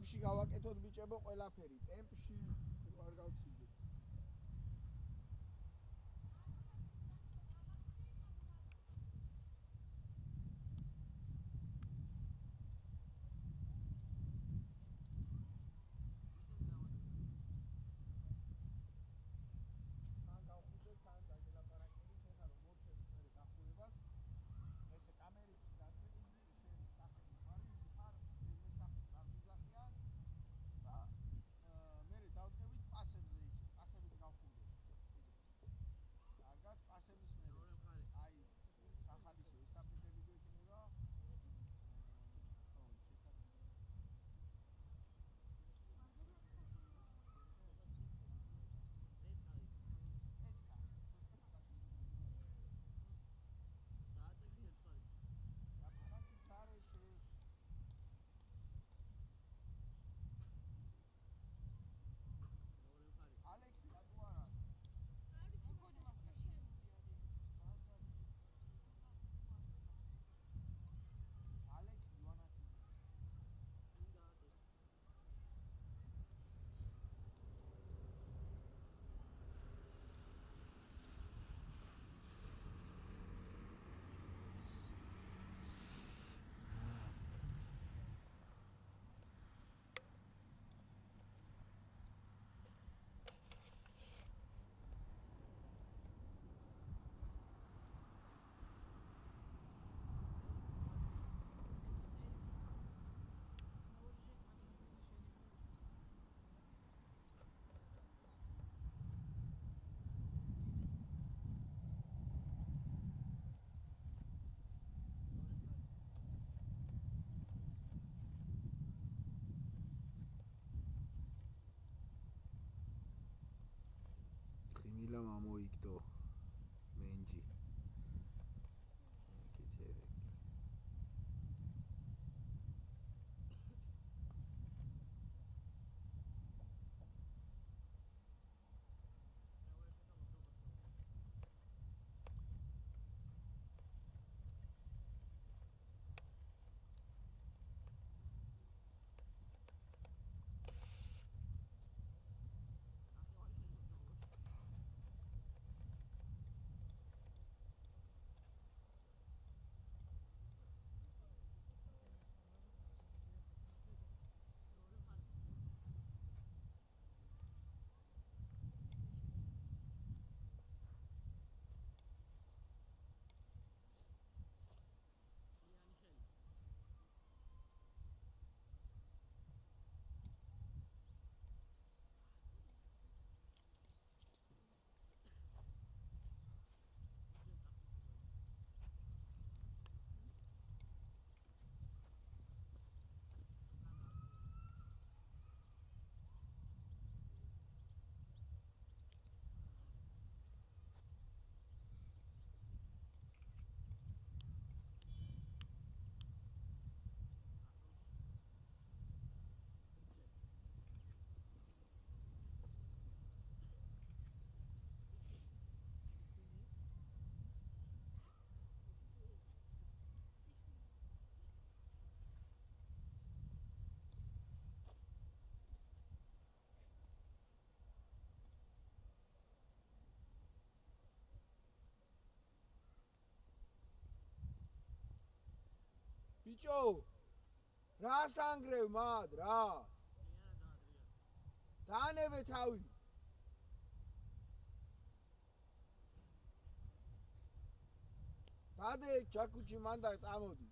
ტემპში გავაკეთოთ ბიჭებო ყველაფერი. ტემპში არ გავცილდეთ. Trimila mamoigdo menji. ბიჭო რას ანგრევ მად რას დაანებე თავი დადე ჯაკუჩი მანდა წამოდი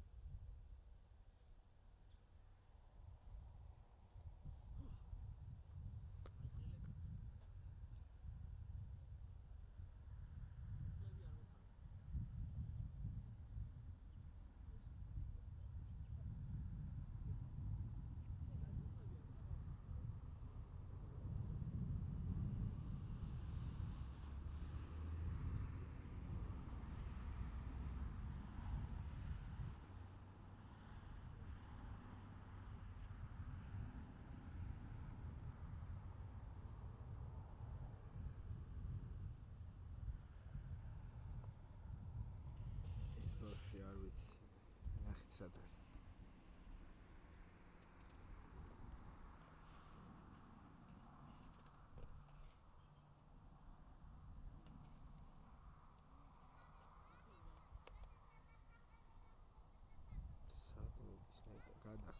ბავშვი არ ვიცი ნახეთ სად არის ცოტა გადახდა.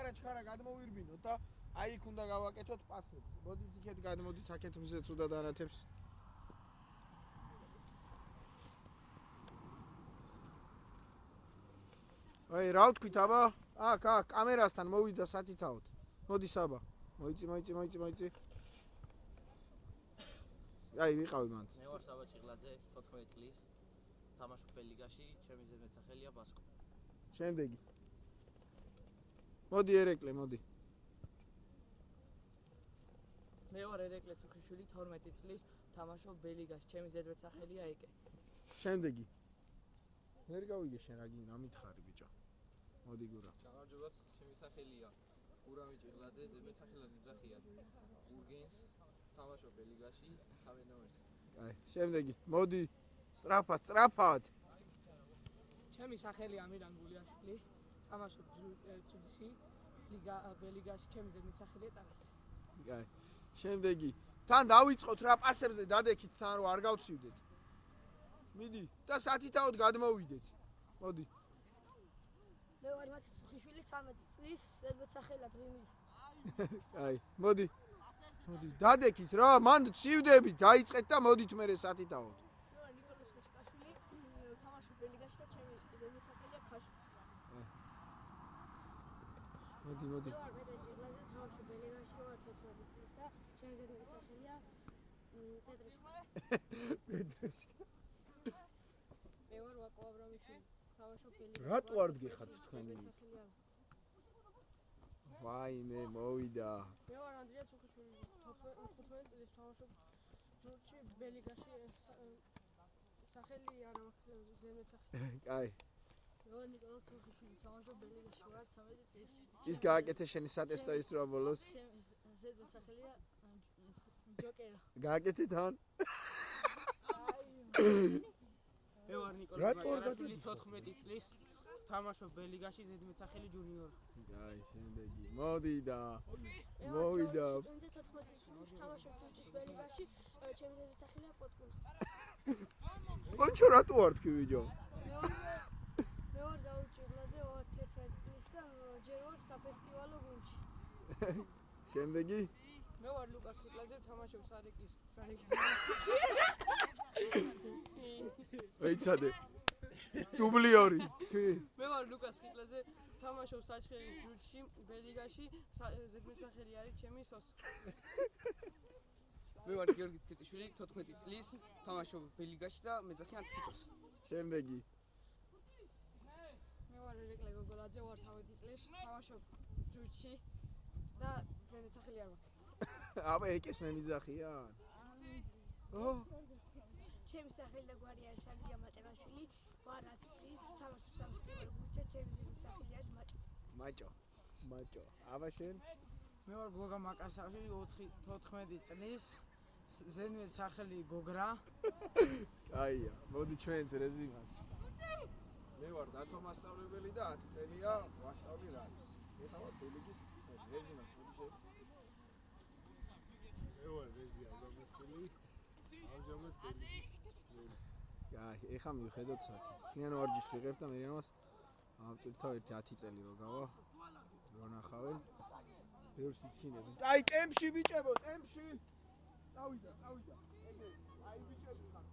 ჩქარა გადმოვირბინოთ და აი იქ უნდა გავაკეთოთ პასები. მოდით იქეთ გადმოდით აქეთ მზეც უნდა დანათებს. აი რა ვთქვით აბა? აქ კამერასთან მოვიდა სათითაოდ. მოდი საბა. მოიწი. აი ვიყავი მანდ. მე ვარ საბა ჭიღლაძე, 14 წლის. თამაშობ ლიგაში, ჩემი ზედმეტსახელია ბასკო. შემდეგი. მოდი ერეკლე, მოდი. მე ვარ ერეკლე ცუხიშვილი, 12 წლის, თამაშობ ლიგაში, ჩემი ზედმეტსახელია ეკე. შემდეგი. ვერ გავიგე შენ რა გინდა, ამითხარი ბიჭო. მოდი გურა. გამარჯობათ, ჩემი სახელია გურამი ჭიღლაძე, ზედმეტსახელად იძახიან ურგენს, თამაშობ ლიგაში, 3 ნომერზე. აი, შემდეგი. მოდი. სწრაფად. ჩემი სახელია ამირან გულიაშვილი, თამაშობ ჯუჯიტსუში, ლიგაში, ჩემი ზედმეტსახელია ტარასი. აი, შემდეგი. თან დავიწყოთ რა პასებზე დადექით თან რომ არ გავცივდეთ. მიდი და სათითაოდ გადმოვიდეთ. მოდი. მე ვარ მათე ცუხიშვილი, 13 წლის, ზედმეტსახელად ღიმილი. აი, მოდი. დადექით რა, მანდ ცივდებით, დაიწყეთ და მოდით მერე სათითაოდ. მე ვარ ნიკოლას ხაშკაშვილი, თამაშობ ლიგაში და ჩემი ზედმეტსახელია ქაშვი. მოდი. მე ვარ პეტრე ჭიღლაძე, თამაშობ ლიგაში, ვარ 14 წლის და ჩემი ზედმეტსახელია პეტრეშკა. მე ვარ ვაკო აბრამიშვილი, თამაშობ ლიგაში. რატო არ დგეხართ თქვენი? ვაიმე, მოვიდა. მე ვარ ანდრია ცუხიშვილი, 15 წლის, თამაშობ ჯურჯი ლიგაში, სახელი არ მაქვს ზედმეტსახელი. კაი. მე ვარ ნიკოლას ცუხიშვილი, თამაშობ ლიგაში, ვარ 13 წლის. ის გააკეთე შენი სატესტო ის რა ბოლოს? ზედმეტსახელია ჯოკერა. გააკეთე თან? მე ვარ ნიკოლას რატო არ ბაჭარაშვილი, გაგიწევ? 14 წლის, თამაშობ ლიგაში, ზედმეტსახელი ჯუნიორ. აი, შემდეგი. მოვიდა. მე ვარ 14 წლის, თამაშობ ჯურჯის ლიგაში, ჩემი ზედმეტსახელია პოტკუნა. კონჩო რატო არ თქვი ბიჭო? მე ვარ დავით ჭიღლაძე, ვარ 11 წლის და ჯერ ვარ საფესტივალო გუნდში. შემდეგი? მე ვარ ლუკას ხიკლაძე, თამაშობ სარეკის. ეიცადე. დუბლიორი. მე ვარ ლუკას ხიკლაძე, თამაშობ საჩხერის ჯუჯში, ლიგაში, ზედმეტსახელი არის ჩემი სოსო. მე ვარ გიორგი თეთრიშვილი, 14 წლის, თამაშობ ლიგაში და მეძახიან ცკიტოს. შემდეგი. მე ვარ ერეკლე გოგოლაძე, ვარ 13 წლის, თამაშობ ჯუჯში და ზედმეტსახელი არ მაქვს. აბა ეკეს მე მიზახიან. ო, ჩემი სახელი და გვარი არის სანდრია მაჭაღაშვილი, ვარ 10 წლის, სამასწავლებლო გუჩა, ჩემი სახელი არის მაჭო. მაჭო. აბა შენ? მე ვარ გოგა მაკასაშვილი 14 წლის ზენვე სახელი გოგრა კაია, მოდი ჩვენც რეზიმას. მე ვარ დათო მასწავლებელი და 10 წელია ვასწავლი რალის. ეხლა ვარ ბელიგის რეზიმას, მოდი შენ. მე ვარ რეზი აბრამოშვილი. ამჟამად ბელგიის. კაი, ეხლა მივხედოთ საათს. თლიან ვარჯიშს ვიღებ და მე ამას ავტირთავ ერთი 10 წელი რო გავა. რო ნახავენ. ბევრს იცინები. აი, კემპში ბიჭებო, კემპში. წავიდა. ეგე, აი ბიჭები ხარ.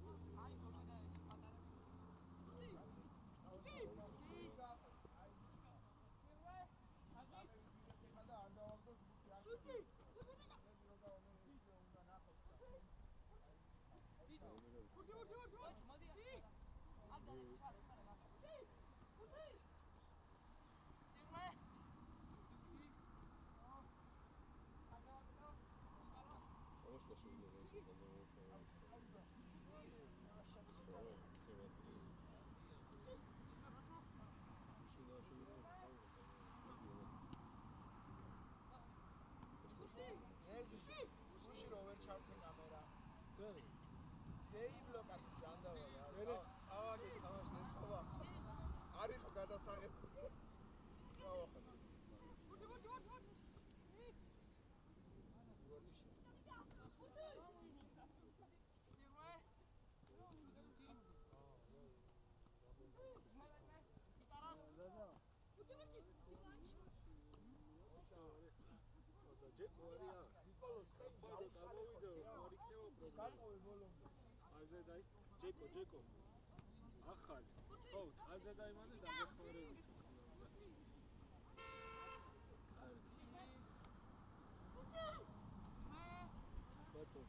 გუში რო ვერ ჩავთე კამერა. ჰეი ბლოკად ჯანდავა რა. წავაგე თამაში ნეთქვა. არისო გადასაღები. წავახა. ჯეკო ახალი ხო წყალზე დაიმანე დაგეხმარებით ბატო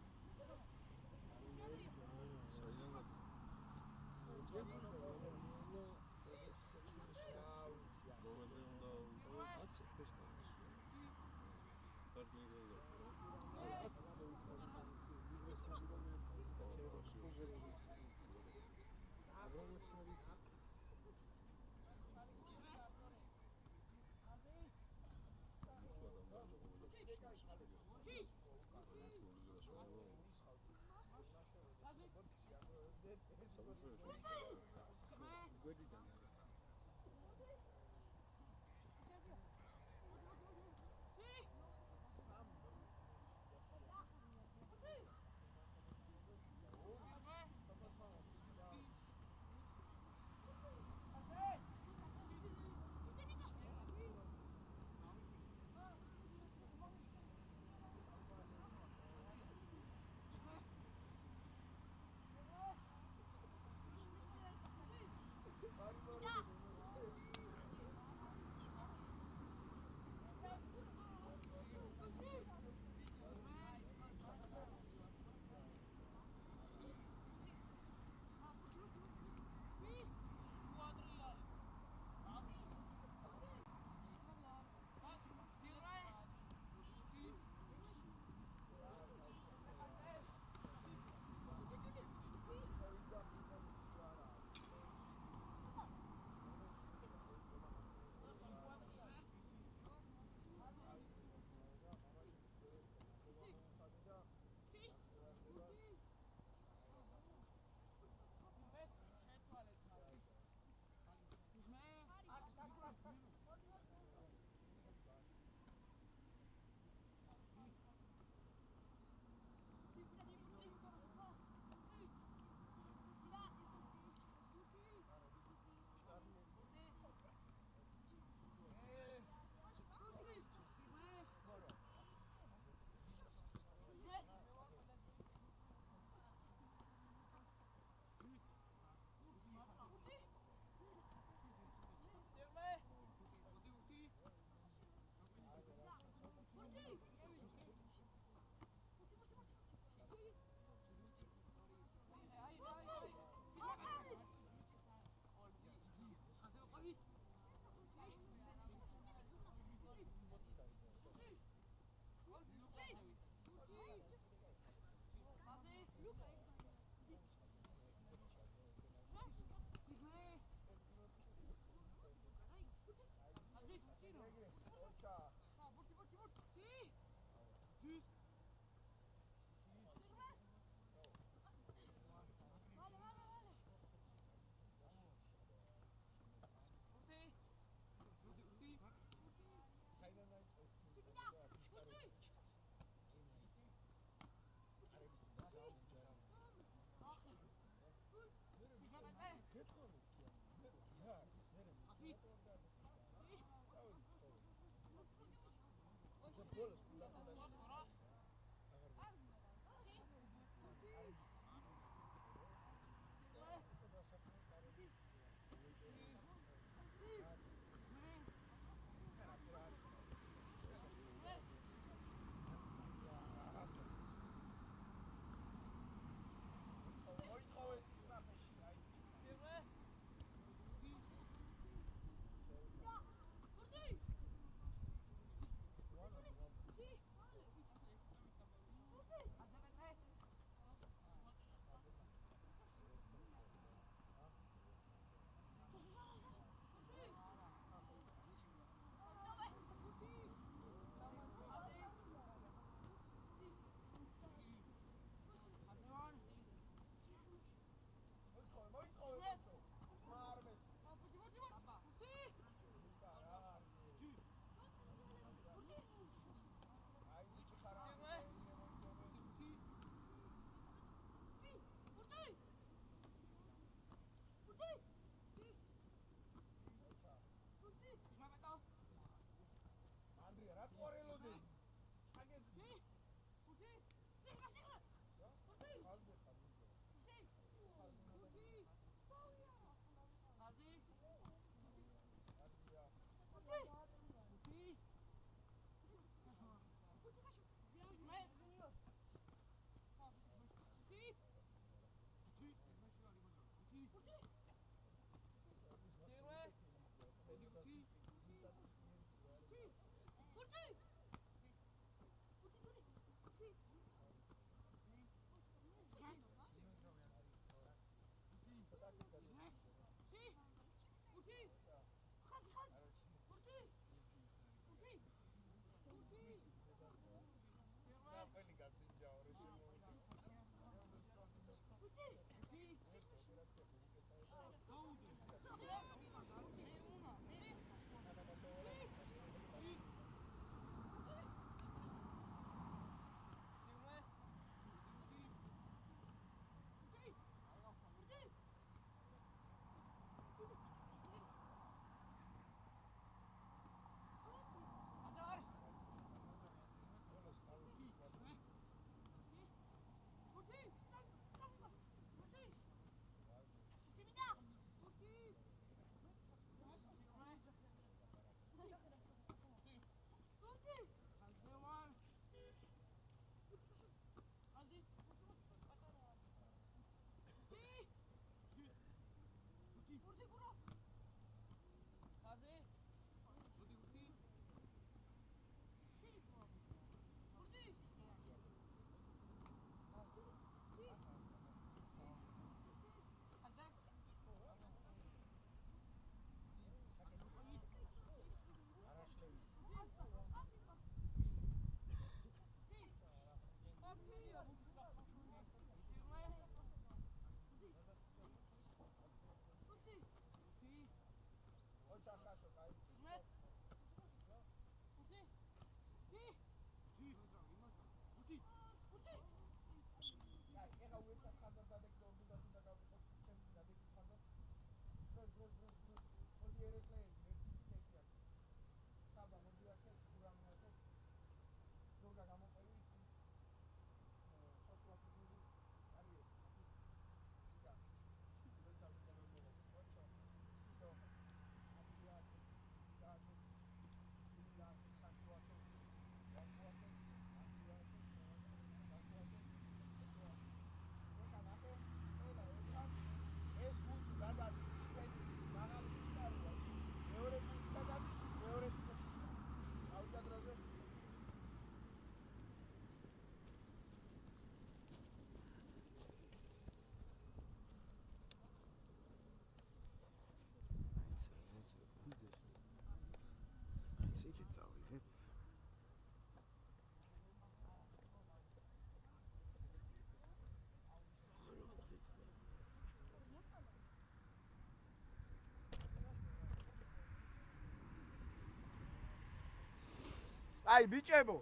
აი ბიჭებო,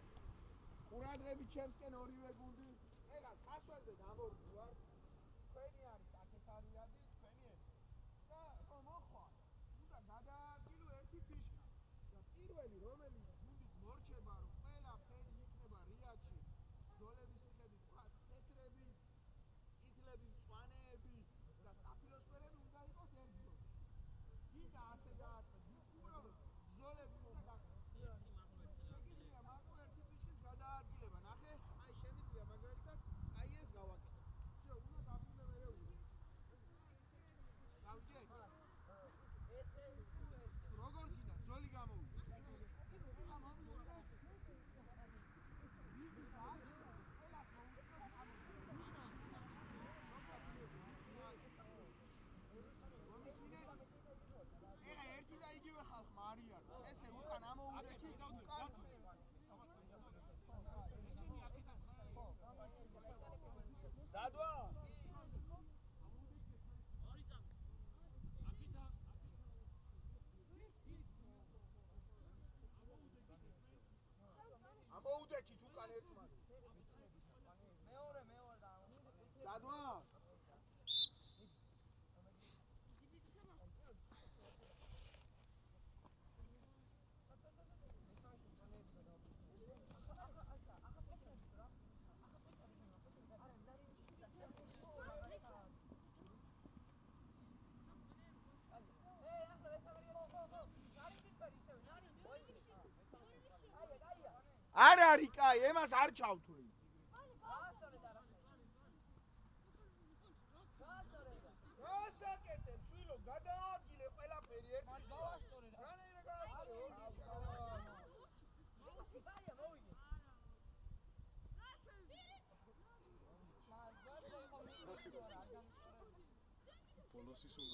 ყურადღებით ჩემსკენ ორივე გუნდი. ეხლა სასვენზე გამორდი ვარ. თქვენი არის აკეთარიადი, თქვენი ეს. და ხო მოხვალ. უნდა გადაადგილო ერთი ფიშკა. და პირველი რომელიც გუნდიც მორჩება, რომ ყველა არ არის კაი, ემას არ ჩავთვლი. გასაკეთებ, შვილო, გადაადგილე ყველაფერი ერთის. რანაირად გააკეთე? პოლოსის უნდა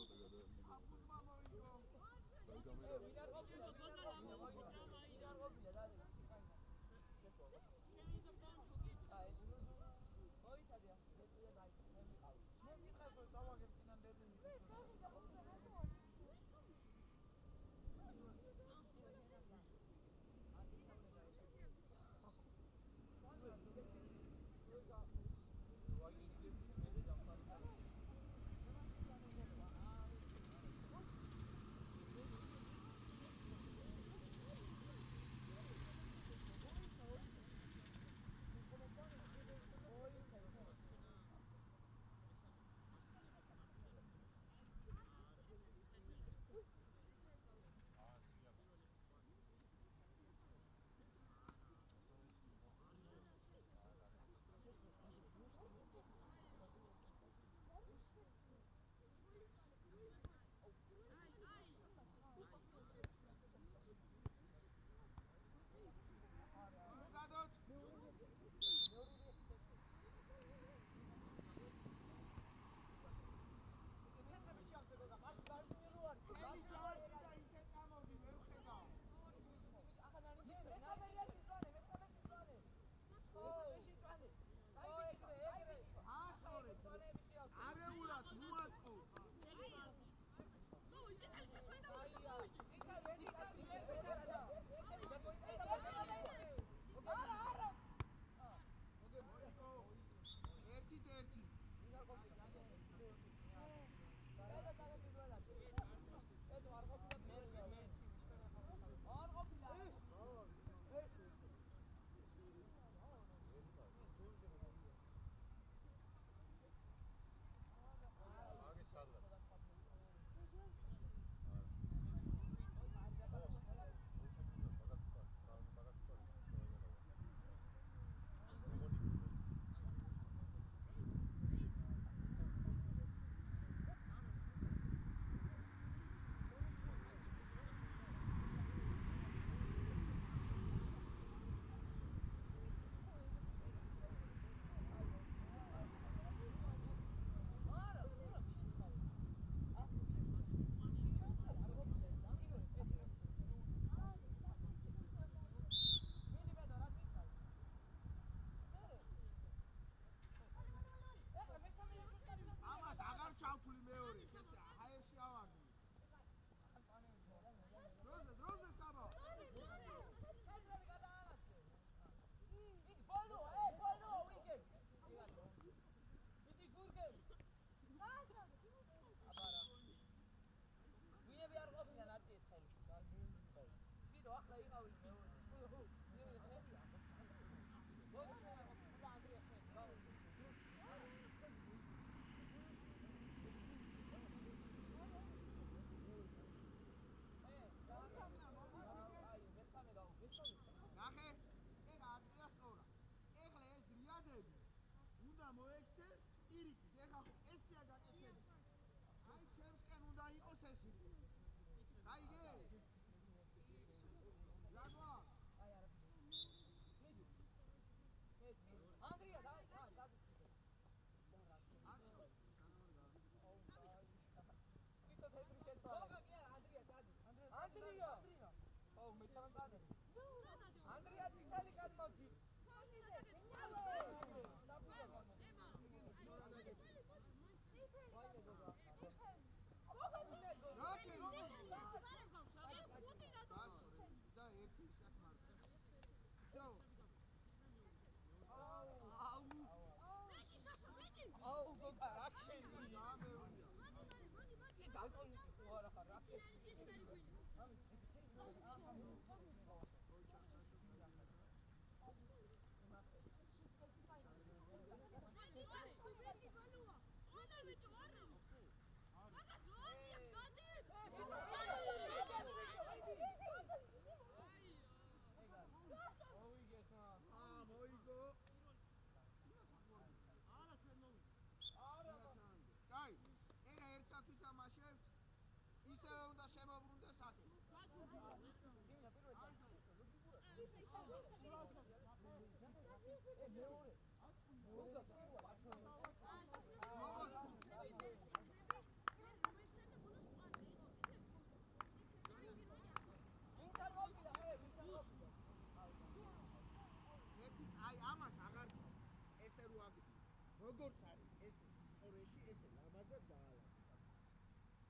გადაადგილო. პროცესი. გაიგე? ლაგვა. ანდრია და ანდრია ო მე სამანტანე ანდრია ციტალი გადმოდი აუ გოგა რა შეიძლება კი დალტონი ხო არა ხარ რა ისე უნდა შემოbrunდეს ახლა. აი ამას აღარ ჭამ. ესე რო აგდი. როგორც არის ეს ისტორიაში ესე ლამაზად დაალაგე.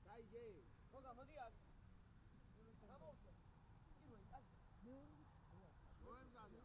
გაიგე? გოგა მოდი აქ გამოვწე პირველი კაცი მოემზადე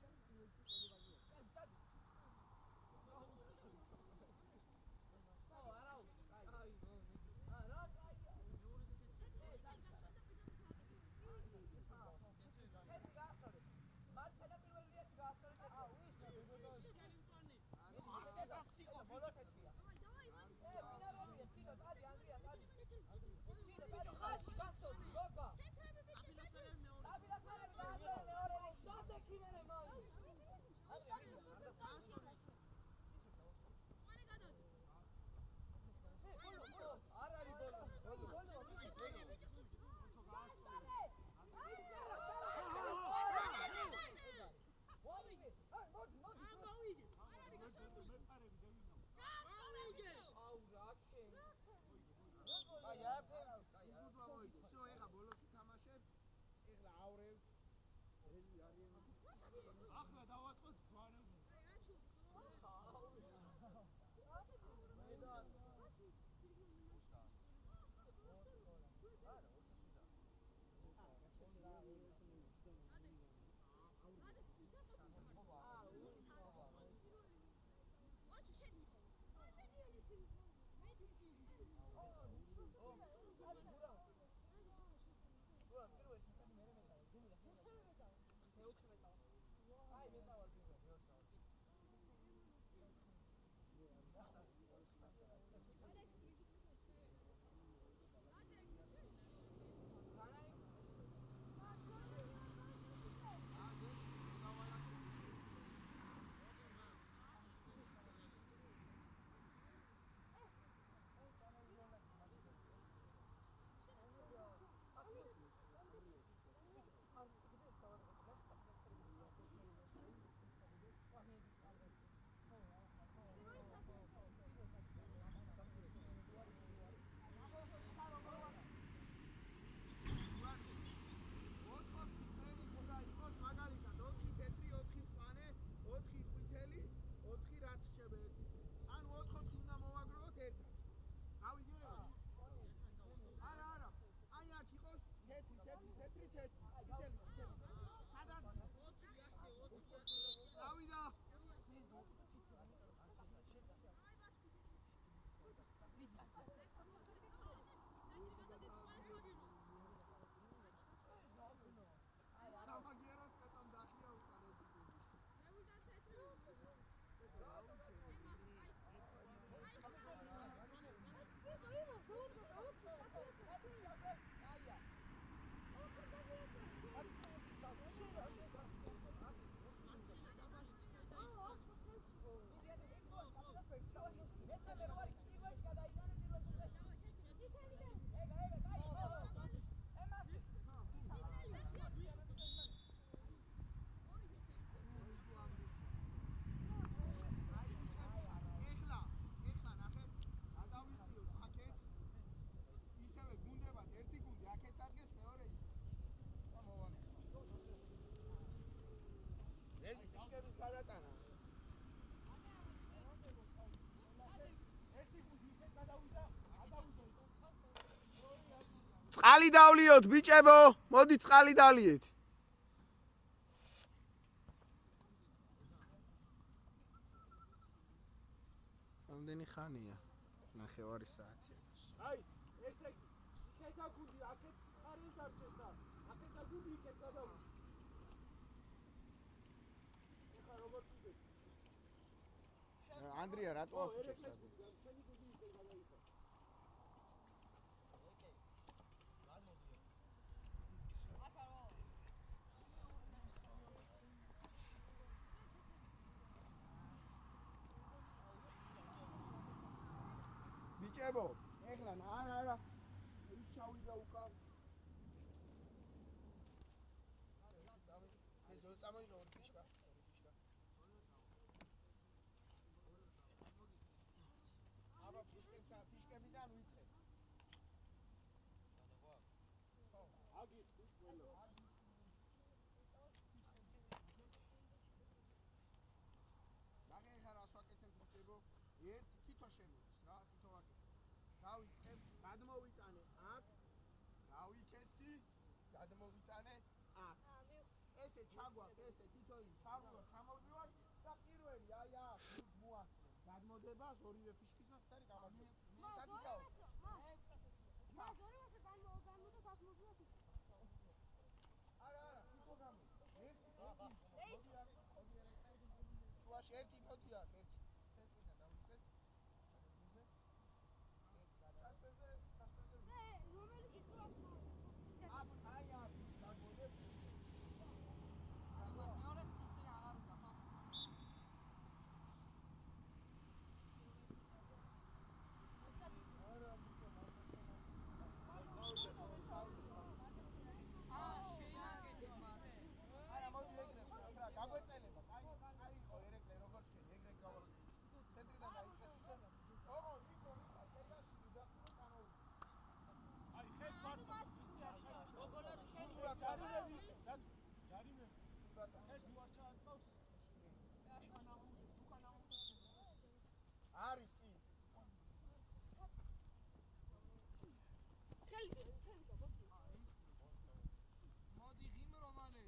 ახლა დავაწყოთ გვარები. წყალი დავლიოთ ბიჭებო, მოდი წყალი დავლიეთ. რამდენი ხანია? 9 საათი. აი, ესე იგი, იქეთ აგული, აქეთ ხარი დარჩეს და აქეთ აგული, იქეთ გადავიდა. ეხლა როგორ წვიდეთ? ანდრია რატო აღჭერს? შენი გუდი იქეთ გადავიდა. ბიჭებო, ეხლა არა, ის ჩავიდა უკან. ეს რო წამოიღო ორი ფიშკა. აბა ფიშკებიდან ვიცე. აგიხსნით ყველა. მაგე ხარ რას ვაკეთებ ბიჭებო? ერთ თითო შემოდის რა, თითო ვაკეთებ. დავიწყებ, გადმოვიტანე აქ. დავიქეცი, გადმოვიტანე აქ. ესე ჩაგვაქვს, ესე თითოინი ჩამოვდივარ და პირველი აი აქ მოასწრებ. გადმოდებას ორივე ფიშკისაც წერი გამარჯვება. სათიკაო. მას ორივე განმოდა გასმოძულა ფიშკი. არა, თითო გამო. ერთი შუაში ერთი მოდი აქ, ერთი. ცენტრიდან დავიწყებ. არის კი. მოდი ღიმრო მალე.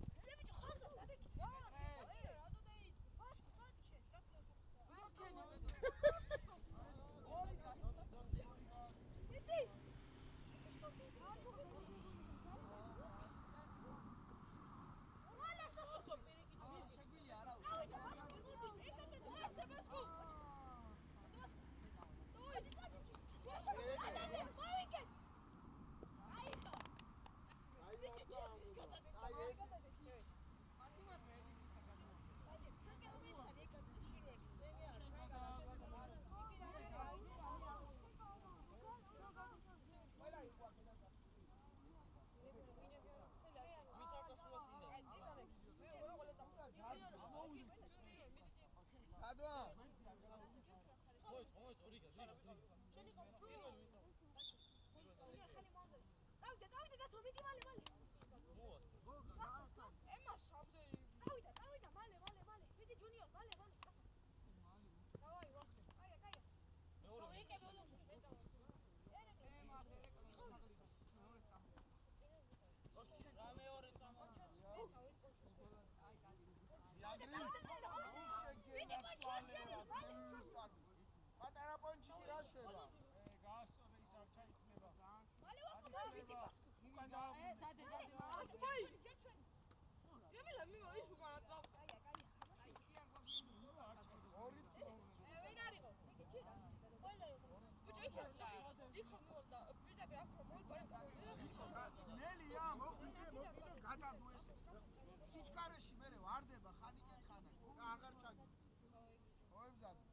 პატარა პონჩიკი რა შვება? გაასწორე ის არ ჩაიქნება. დადე ძნელია, მოხვიდე გადაგო ესე. სიჩქარეში მე ვარდება ხანიკენ ხანა. აღარ ჩაგი. მოემზადე.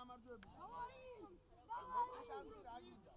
გამარჯვებული. შანსი რა გინდა?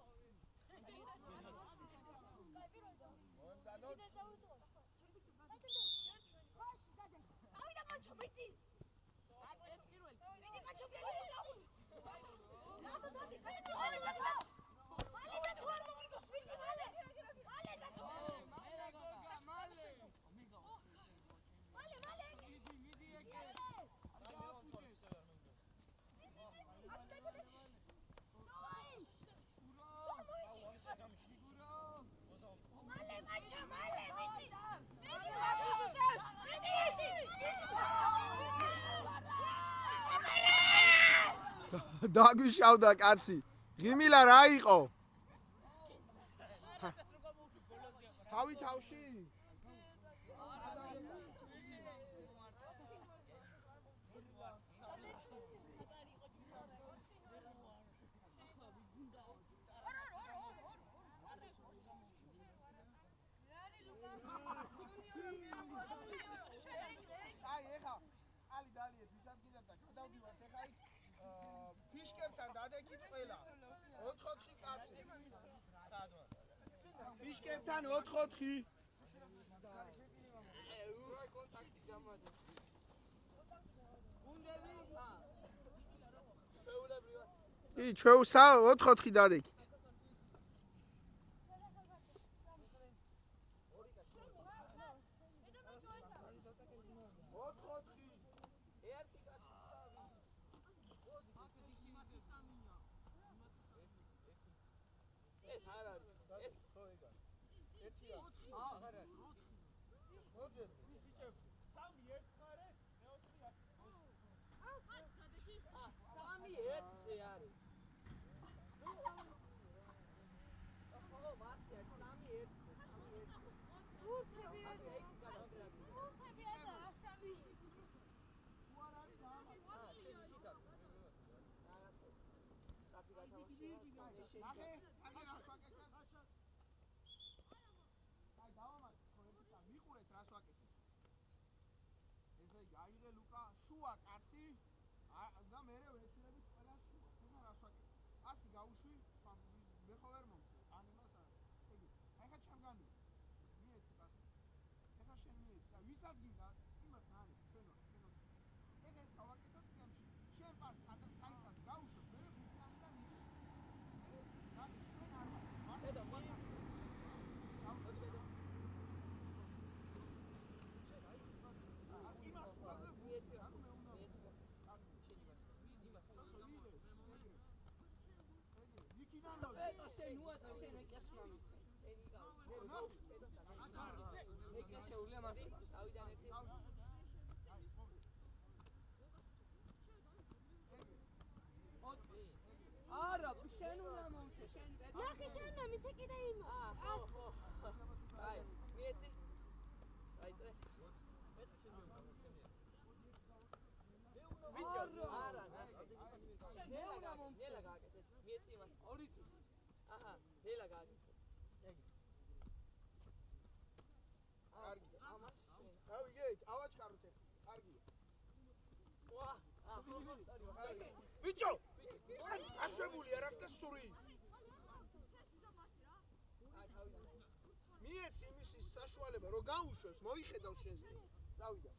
დაგვიშავდა კაცი. ღიმილა რა იყო? თავი თავში? აი ეხა წალი დალიეთ ვისაც გინდა და გადავდივართ ეხა იქ ფიშკებთან დადეკით ყველა 4-4 კაცი ფიშკებთან 4-4 კონტაქტი დამადა ი ჩვეულა 4-4 დადეკით აიღე ლუკა შუა კაცი და მერე ვეცილებით ყველა შუა თუნა რას ვაკეთებ ასი გაუშვი მე ხო ვერ მომწე ან იმას არა ეგ ახლა ჩემგანი მიეცი პასი ახლა შენ მიეცი ვისაც გინდა იმას ნანი ჩვენ ეგ ეს გავაკეთოთ გემში შენ პას საიტად გაუშვებ მე ვიტანიდან მიიღე რა ჩვენ არ ვარ ბედო არა, შენ უნდა მომწე, შენ ნახე შენ მიცე კიდე იმას. აი, მიეცი. აი წე. ბიჭო, არა, ნელა გამომწე. ნელა გააკეთე. მიეცი იმას. ორი წუთი. აჰა, ნელა გააკეთე. ეგ. კარგი, ამას. გავიგე, ავაჩქაროთ ეს. კარგია. ვა, ახლა კარგი. ბიჭო, აშვებულია რა ხდა სური. მიეცი იმის საშუალება რომ გაუშვებს, მოიხედავ შენს. წავიდა.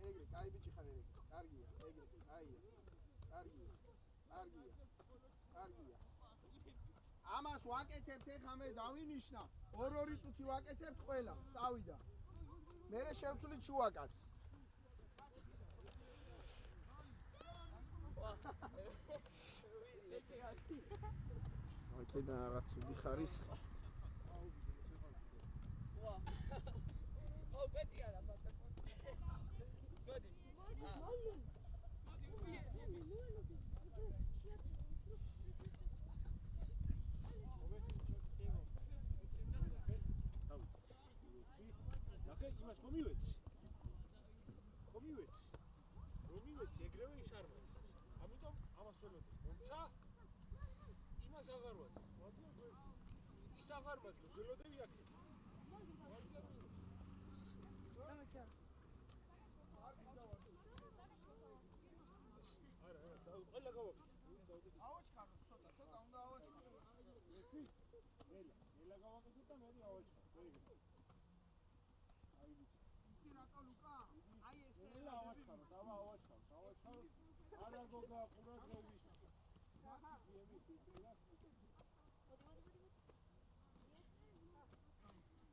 ეგრე, კაი ბიჭი ხარ ეგრე. კარგია, ეგრე, კაია. კარგია. კარგია. კარგია. ამას ვაკეთებთ ეხა მე დავინიშნა. 2 წუთი ვაკეთებთ ყველა. წავიდა. მერე შევცვლით შუაკაც. აკედა რაღაც უდი ხარისხი. ვა. ო, პეტი არა, მაგრამ. მოდი. ნახე, იმას ხომ მივეცი? ხომ მივეცი? რომ მივეცი, ეგრევე ისარმა. ამიტომ ამას ვერვედი. თუმცა იმას აღარ ვაძლევ. ის აღარ ვაძლევ, ვერვედები აქ. არა, ყველა გავა ნელა გავაკეთე და მე ავაჩქარ. ნელა ავაჩქარ, დავაავაჩქარ. არა გოგა ყურადღებით.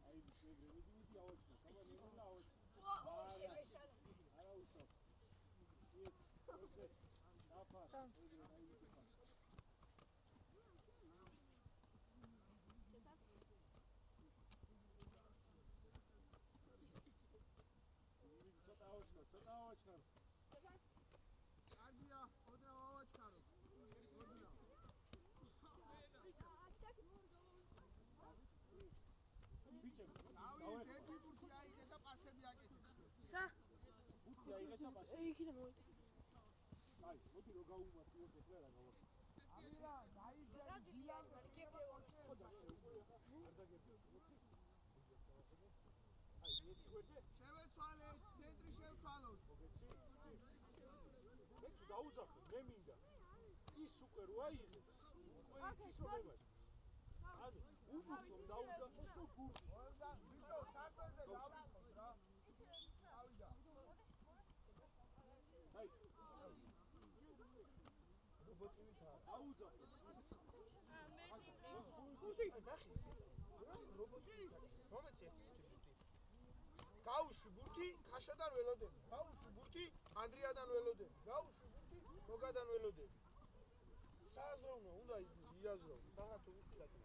აი შეგრემიდი ავაჩქარ. თამა ნელა ავაჩქარ. არა უშო. მე მინდა ის უკვე რო აიღებს უკვე იცის რომ ემაჩ ანუ უბრალოდ დაუძახოს და გურს ბიჭო საკვებზე დავიქოთ რა ავიდა აი რობოტივით აუძახოს გურთი ნახე რობოტი მომეცი გაუშვი ბურთი ქაშადან ველოდები გაუშვი ბურთი ანდრიადან ველოდები გაუშვი ბურთი გოგადან ველოდები სააზროვნო უნდა იაზრო დაღათო ვიქილაკი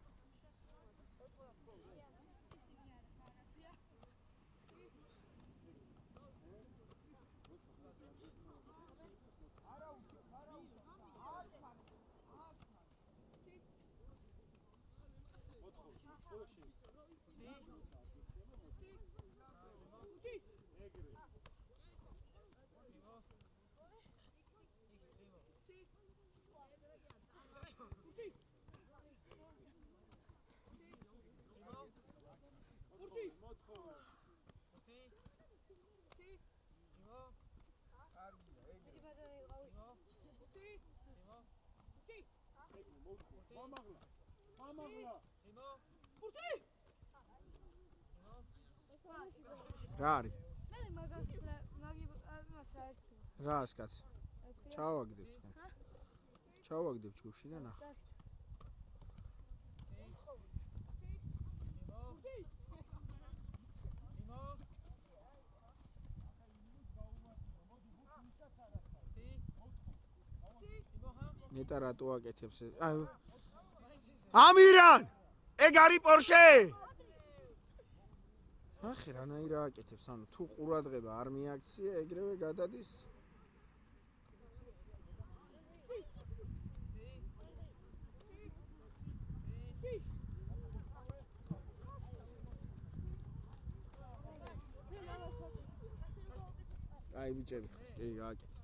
რა არის? მე მაგას იმას რა არის? რას კაცი? ჩავაგდებ თქვენ. ჩავაგდებ ჯგუფში და ნახე. ნეტა რატო აკეთებს? ამირან! ეგ არის პორშე! ახი რანაირად აკეთებს, ანუ თუ ყურადღება არ მიაქცია, ეგრევე გადადის. აი ბიჭები, კი გააკეთეთ.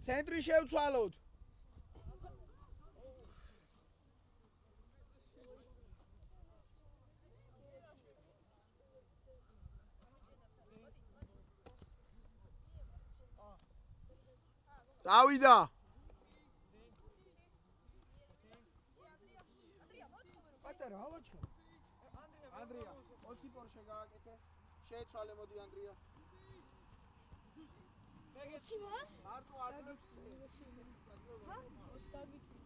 ცენტრი შევცვალოთ. წავიდა. პატარა ავაჩქო. ანდრია, 20 პორშე გააკეთე. შეეცვალე მოდი ანდრია. მეგეცი მას? მარტო აძლევს. ჰა? დაგიჩი.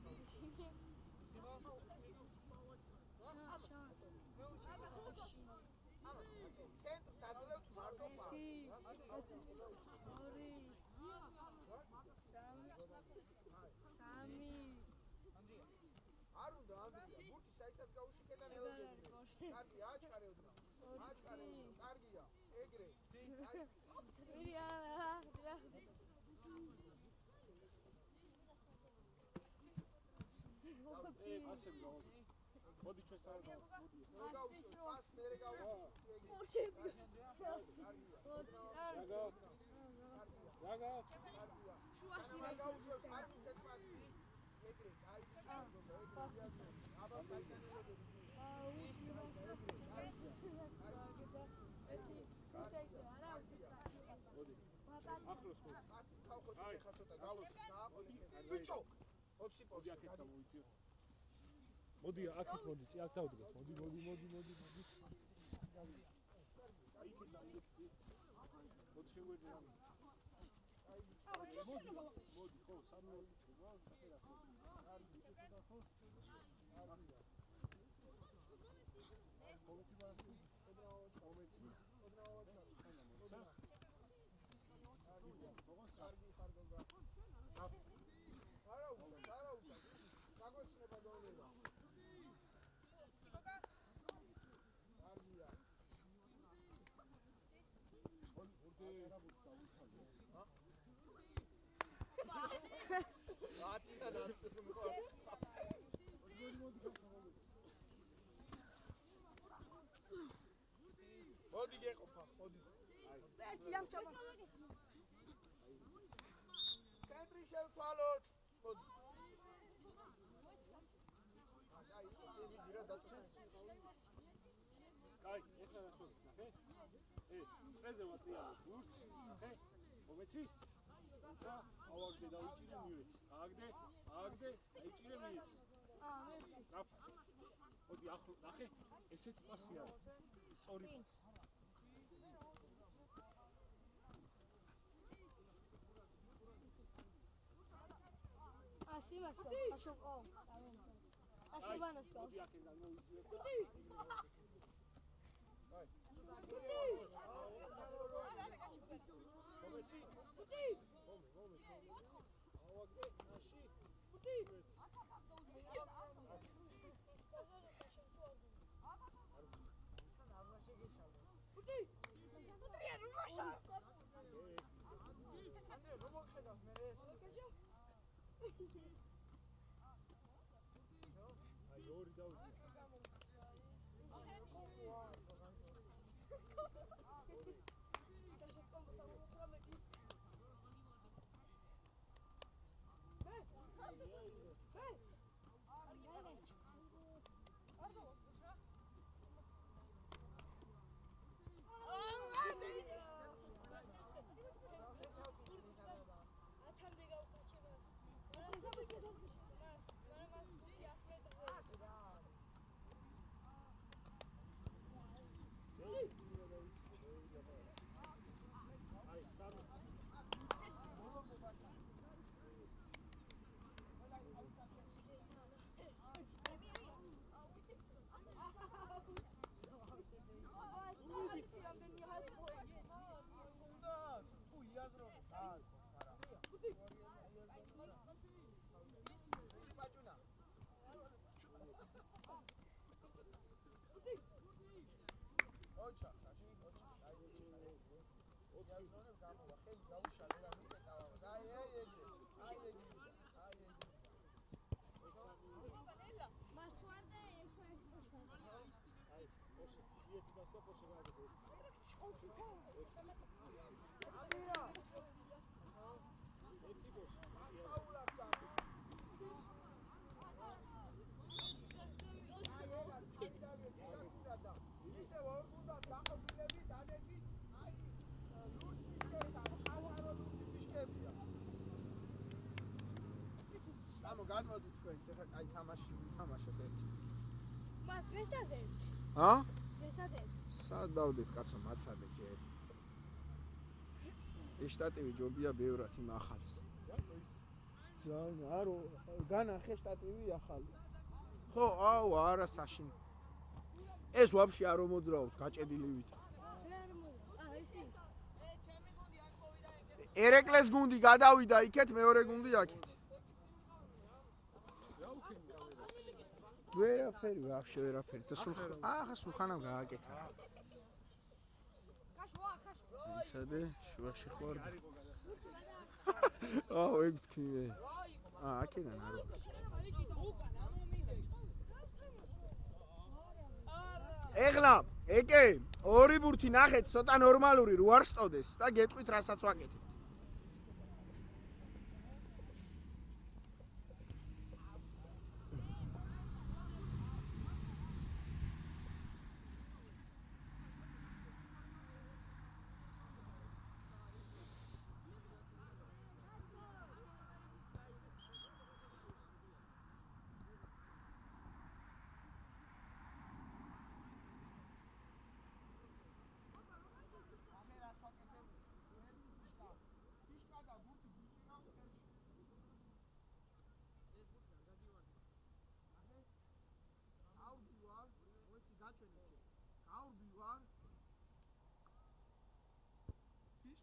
ცენტრს აძლევს მარტო პა. არ უნდა ანდრია, ბურთი საიტაც გაუშიკე და ნელოდები. კარგი, აჩქარე ოდნავ. აჩქარე, კარგია. ეგრე. ასე გავაკეთე. მოდი ჩვენ საერთოდ მოდი. რაგა. ახლოს ბიჭო 20 პორში აქეთ გამოიწიო. მოდი აქეთ მოდი, აქ დავდგეთ. მოდი. აი იქით დავიქცი. მოდი შეგვეძე რამე. მოდი ხო, სამი ვიქნება, სახერა ხო. არის იქით ხო? არია. კომიცი ბასი, კომიცი. მოდი გეყოფა, მოდი. ერთი ამჩამა. ცენტრი შევთვალოთ. მოდი. აი, ისეთი დირა დაწესე. კაი, ეხლა რა შევს, ნახე? წრეზე ვატრიალებ ლურჯს, ნახე? მომეცი? თუმცა ავაგდე დავიჭირე მივეცი. ააგდე, დაიჭირე მივეცი. კაფა. მოდი ახლო, ნახე? ესეთი პასი არის. სწორი პასი. Así vas, Ashoko. Ashobanas. მოდი აქედან მოვიწიოთ და მომეცი? ავაგდე, ნაში. აი ორი დავიწყე. გადმოდით თქვენც, ეხლა კაი თამაში ვითამაშოთ ერთი. მას დღეს დადევთ. ჰა? დღეს დადევთ. სად დავდებ კაცო, მაცადე ჯერ. ეს შტატივი ჯობია ბევრად იმ ახალს. ძალიან არო, განახე შტატივი ახალი. ხო, აუ, არა საშინ. ეს ვაფშე არ მოძრაობს, გაჭედილი ვით. ერეკლეს გუნდი გადავიდა იქეთ, მეორე გუნდი აქეთ. ვერაფერი, ვაფშე ვერაფერი. და სულ ახლა სულ ხანამ გააკეთა რა. ისადე შუაში ხوار. ეგ თქვი მეც. აქედან არ ვარ. ეხლა ეკე ორი ბურთი ნახეთ ცოტა ნორმალური რო არ სტოდეს და გეტყვით რასაც ვაკეთებთ.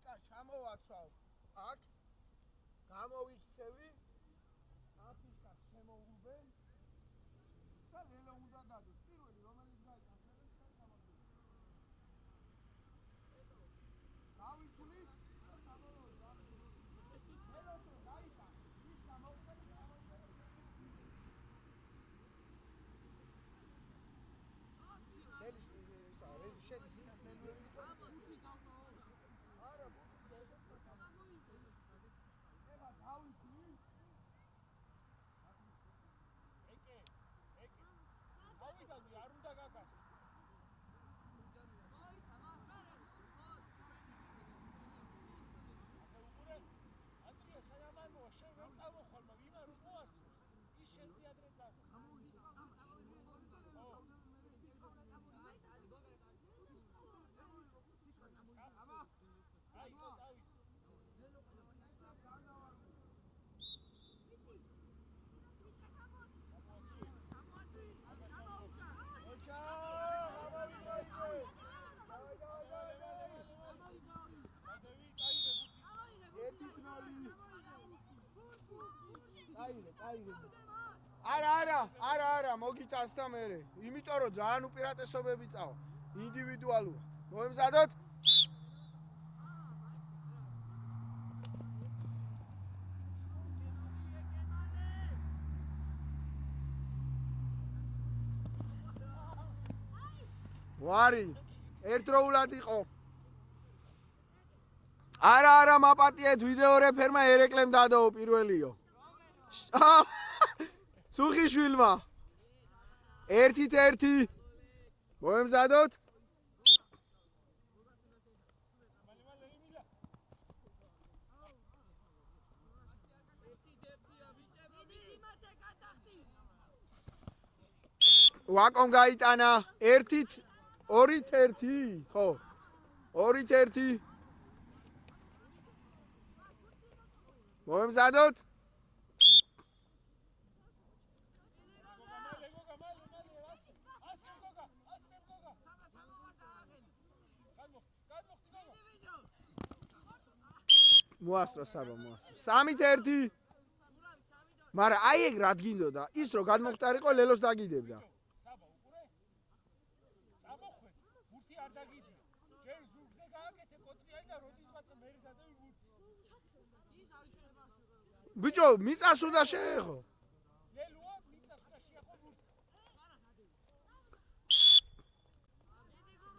ფიშკა ჩამოვაცვალ აქ გამოვიქცევი ამ ფიშკას შემოუღბე და ლელო უნდა დადოს პირველი რომელიც გაიტანს გავიცვლით და საბოლოოდ ლელოსო გაიტანს ფიშკა მოხსენით არა მოგიტანს და მერე იმიტომ რომ ძალიან უპირატესობები წავა ინდივიდუალურად მოემზადოთ ვარი ერთდროულად იყო არა მაპატიეთ ვიდეო რეფერმა ერეკლემ დადაო პირველიო სუხიშვილმა ერთით ერთი მოემზადოთ ვაკომ გაიტანა ერთით ორით ერთი ხო ორით ერთი მოემზადოთ მოასწრო საბა მოასწრო სამით ერთი მაგრამ აი ეგ რა გინდოდა ის რომ გადმოხტარიყო ლელოს დაგიდებდა ბიჭო მიწას უნდა შეეხო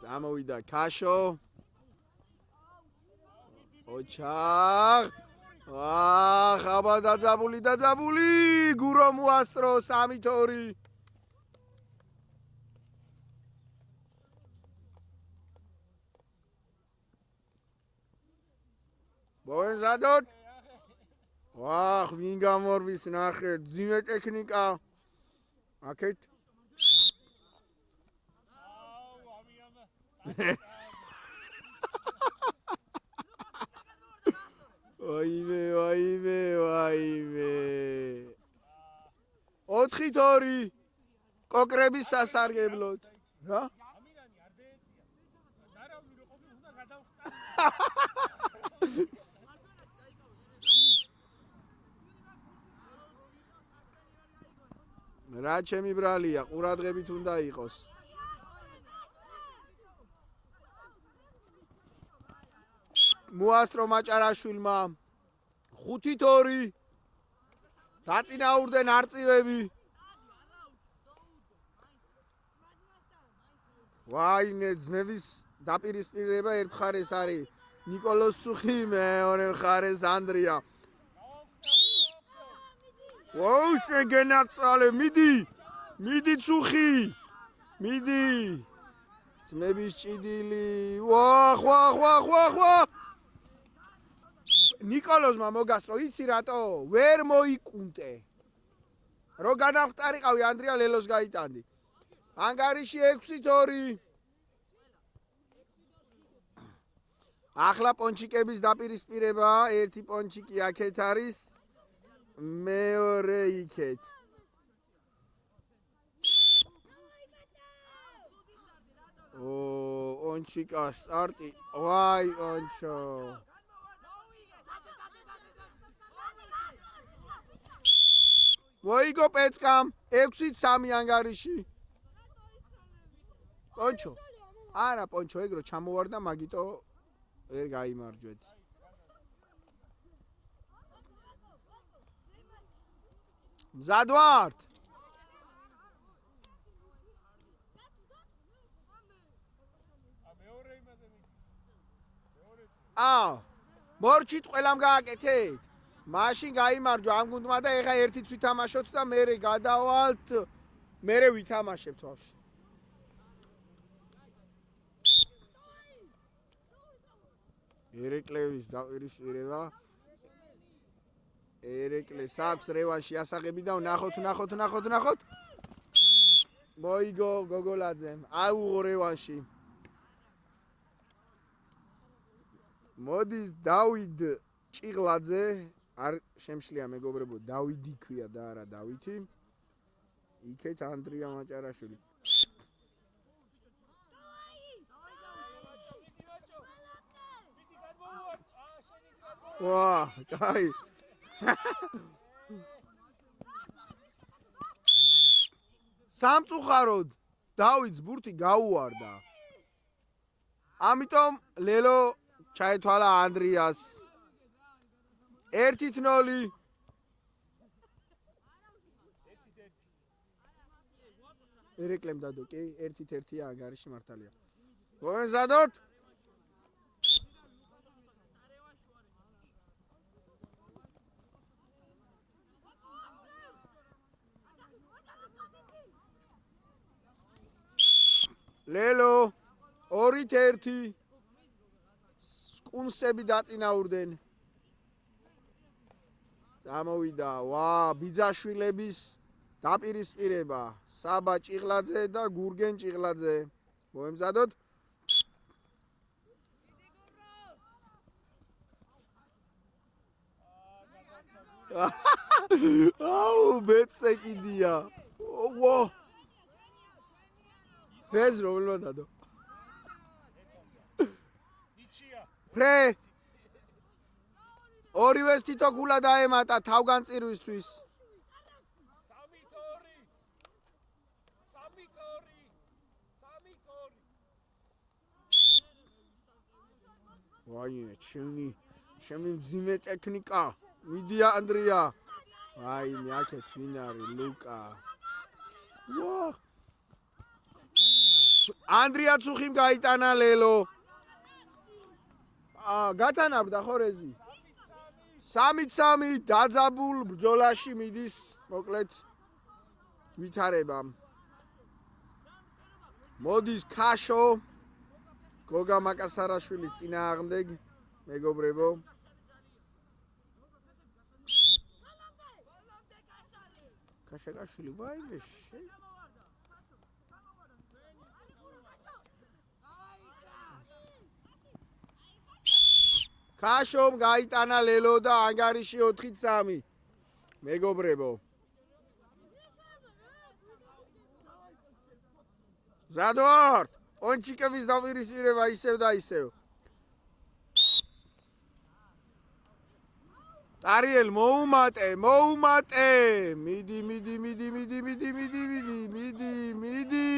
წამოვიდა ქაშო ოჩაღ ხაბა დაძაბული გურო მოასწრო 3-2 მოემზადოთ ვახ ვინ გამორვის ნახეთ ძიმე ტექნიკა აქეთ ვაიმე 4-2 კოკრების სასარგებლოდ რა ამირანი არ დაეწია ნარავი რო ყოფილი უნდა გადავხტა რა ჩემი ბრალია ყურადღებით უნდა იყოს მოასწრო მაჭარაშვილმა 5-2 დაწინაურდნენ არწივები. ვაიმე ძმების დაპირისპირება ერთ მხარეს არის ნიკოლოზ ცუხი, მეორე მხარეს ანდრია. ვაუ, შეგენაცვალე, მიდი ცუხი. მიდი. ძმების ჭიდილი. ვა. ნიკოლოზმა მოგასწრო, იცი რატო? ვერ მოიკუნტე. რო განახტარიყავი ანდრია ლელოს გაიტანდი. ანგარიში 6-2. ახლა პონჩიკების დაპირისპირება, ერთი პონჩიკი აქეთ არის, მეორე იქეთ. ონჩიკა სტარტი. ვაი, ონჩო. მოიგო პეცკამ 6-3 ანგარიში. პონჩო. არა, პონჩო ეგრო ჩამოვარდა, მაგიტო ვერ გაიმარჯვეთ. მზად ვართ? მორჩით ყველამ გააკეთეთ. მაშინ გაიმარჯვა ამ გუნდმა და ეხა ერთიც ვითამაშოთ და მერე გადავალთ. მერე ვითამაშებთ ვაფშე. ერეკლევის დაპირისპირება. ერეკლეს აქვს რევანში ასაღები და ნახოთ. მოიგო გოგოლაძემ. აუღო რევანში. მოდის დავიდ ჭიღლაძე, არ შემშლია მეგობრებო, დავიდი ქვია და არა დავითი. იქეთ ანდრია მაჭარაშვილი. ვა, კაი. სამწუხაროდ დავიდს ბურთი გაუვარდა. ამიტომ ლელო ჩაეთვალა ანდრიას. 1-0. ერეკლემ დადო, კი, 1-1 ანგარიში მართალია. მოეზადოთ. ლელო 2-1 სკუნსები დაწინაურდნენ. წამოვიდა, ბიძაშვილების დაპირისპირება. საბა ჭიღლაძე და გურგენ ჭიღლაძე. მოემზადოთ. აუ, ბეცეკიდია. ვა. ეს რომლო დადო. ფრე ორივეს თითო ქულა დაემატა თავგანწირვისთვის. 3-2. ვაი, ჩემი მძიმე ტექნიკა. მიდია ანდრია. ვაი, მეაქეთ ვინ არის ლუკა. ვა. ანდრია ცუხიმ გაიტანა ლელო. გათანაბრდა ხორეზი. 3-3 დაძაბულ ბრძოლაში მიდის მოკლედ ვითარებამ. მოდის ქაშო გოგა მაკასარაშვილის წინააღმდეგ მეგობრებო. ქაშაკაშვილი ვაიმე ქაშომ გაიტანა ლელო და ანგარიში 4-3 მეგობრებო. ზადვართ პონჩიკების დაპირისპირება ისევ და ისევ. ტარიელ მოუმატე. მიდი.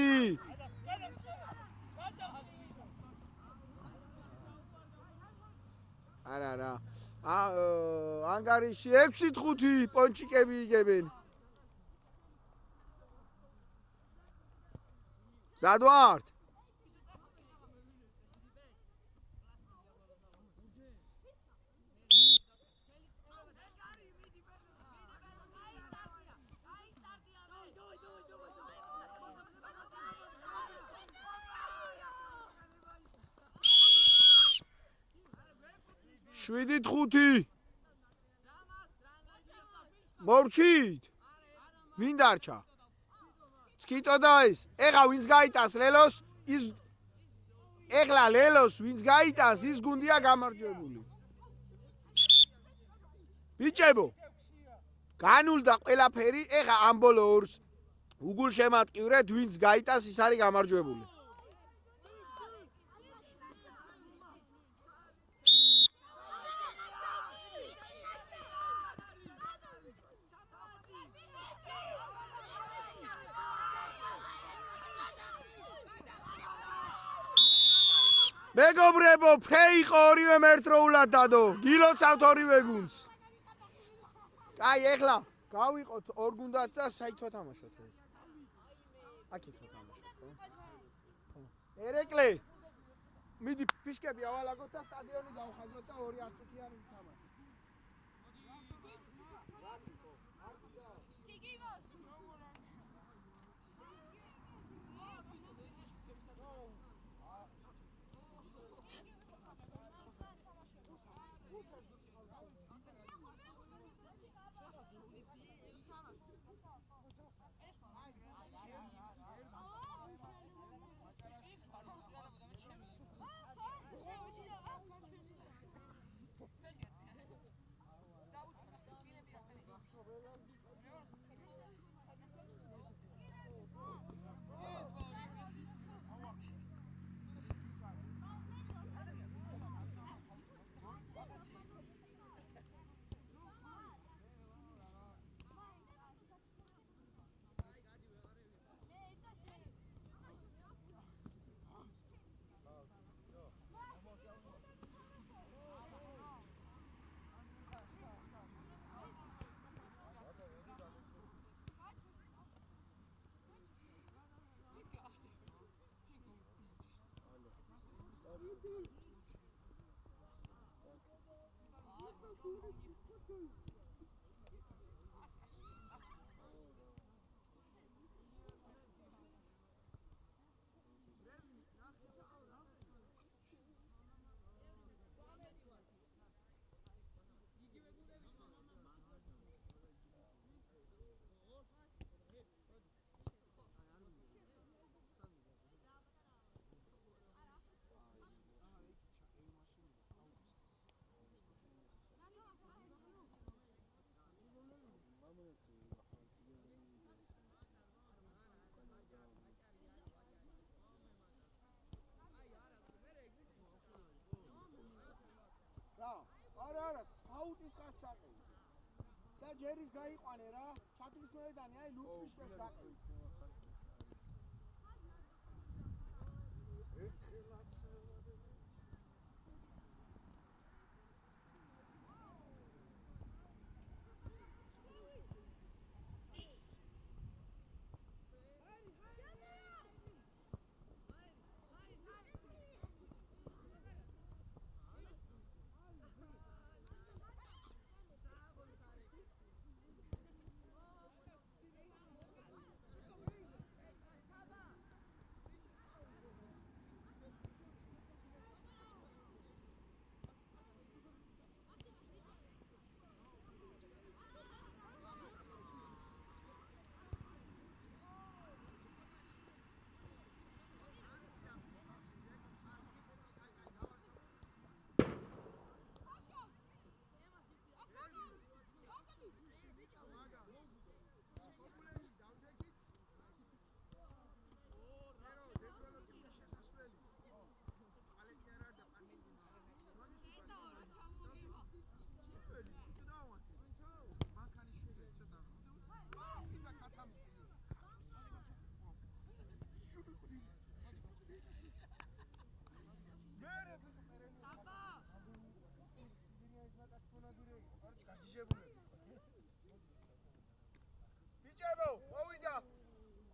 არა რა. ანგარიში 6-5 პონჩიკები იგებენ. მზად ვართ? შვიდით 5 მორჩით ვინ დარჩა ცკიტო და ეს ეხა ვინც გაიტანს ლელოს ის ეხლა ლელოს ვინც გაიტანს ის გუნდია გამარჯვებული ბიჭებო განულდა ყველაფერი ეხა ამ ბოლო ორს უგულ შემატკივრეთ ვინც გაიტანს ის არის გამარჯვებული მეგობრებო, ფეი იყო ორივე ერთდროულად დადო. გილოცავთ ორივე გუნდს. კაი, ეხლა გავიყოთ ორ გუნდად და საერთოდ თამაშოთ ეს. აქეთ თამაშოთ, ხო? ერეკლე. მიდი ფიშკები ავალაგოთ და სტადიონი გავხაზოთ და 2 აწუთიანი თამაში. არა, აუტის ხარ ჩაყევი. და ჯერის გაიყვანე რა, ჩათვლის მოედანი, აი ლუპიშკეს გაყევი. ბიჭებო, მოვიდა.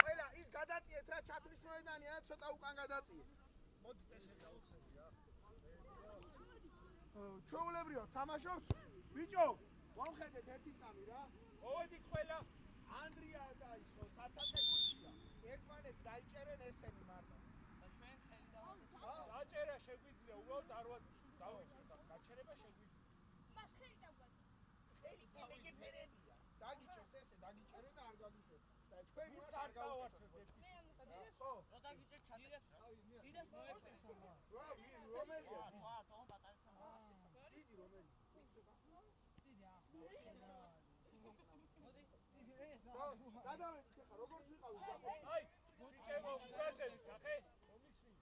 ყველა ის გადაწიეთ რა ჩათვლის მოედანია, ცოტა უკან გადაწიეთ. მოდი წესე გავხსენდი რა. ჩვეულებრივად თამაშობთ. ბიჭო, ვამხედეთ ერთი წამი რა. მოვედით ყველა. ანდრია და ის ხო ცაცაკე გუჩია. ერთმანეთს დაიჭერენ ესენი მარტო. და ჩვენ ხელი დავაგეთ. დაჭერა შეგვიძლია, უბრალოდ არ დავიჭერთ. გაჩერება შეგვიძლია. მას ხელი დავგან. ხელი კებეგეფერებია. დაგიჭერს ესე, დაგიჭერენ და არ გაგიშვებ. და თქვენ ვინც იმას არ არ გავუწევთ. გავარჩევთ ერთი. ხო. რა დაგიჭერ ჩადეთ. დიდე მოეწესო. რომელია? დიდი რომელი? გადავედით ხა როგორც ვიყავით. აი, ბიჭებო, ურაძებით ნახე. მომისმის.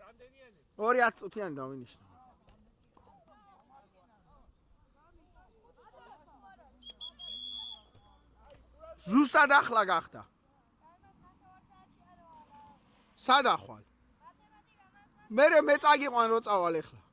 რამდენიანი? 210 წუთიანი დავინიშნა. ზუსტად ახლა გახდა. სად ახვალ? მე წაგიყვან რო წავალ ახლა.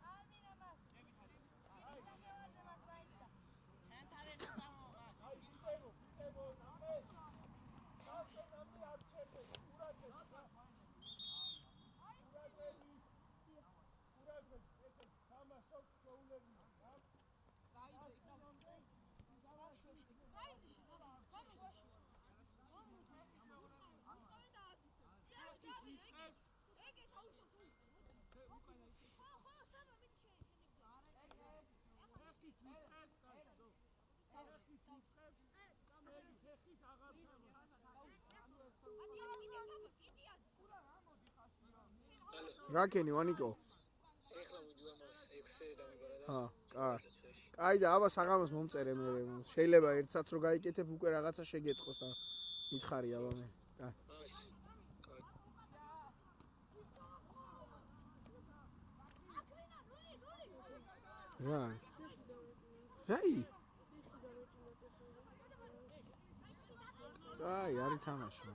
რაკენი ვანიკო? ეხლა მიდივარ მას 6-ზე დამიბარა და კაი და აბა საღამოს მომწერე მე. შეიძლება ერთსაც რო გაიკეთებ უკვე რაღაცა შეგეთხოს და მითხარი აბა მე. რა? რაი? აი, არის თამაში.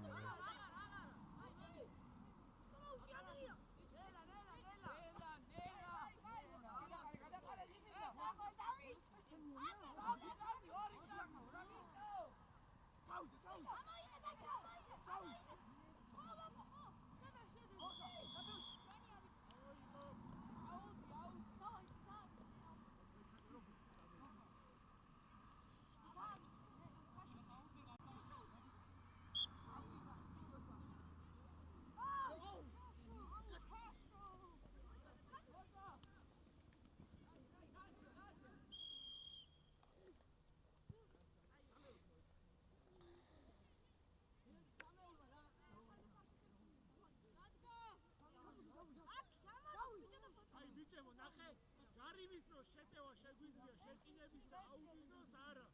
გარივის დროს შეტევა შეგვიძლია შეკინების და აუდის დროს არა.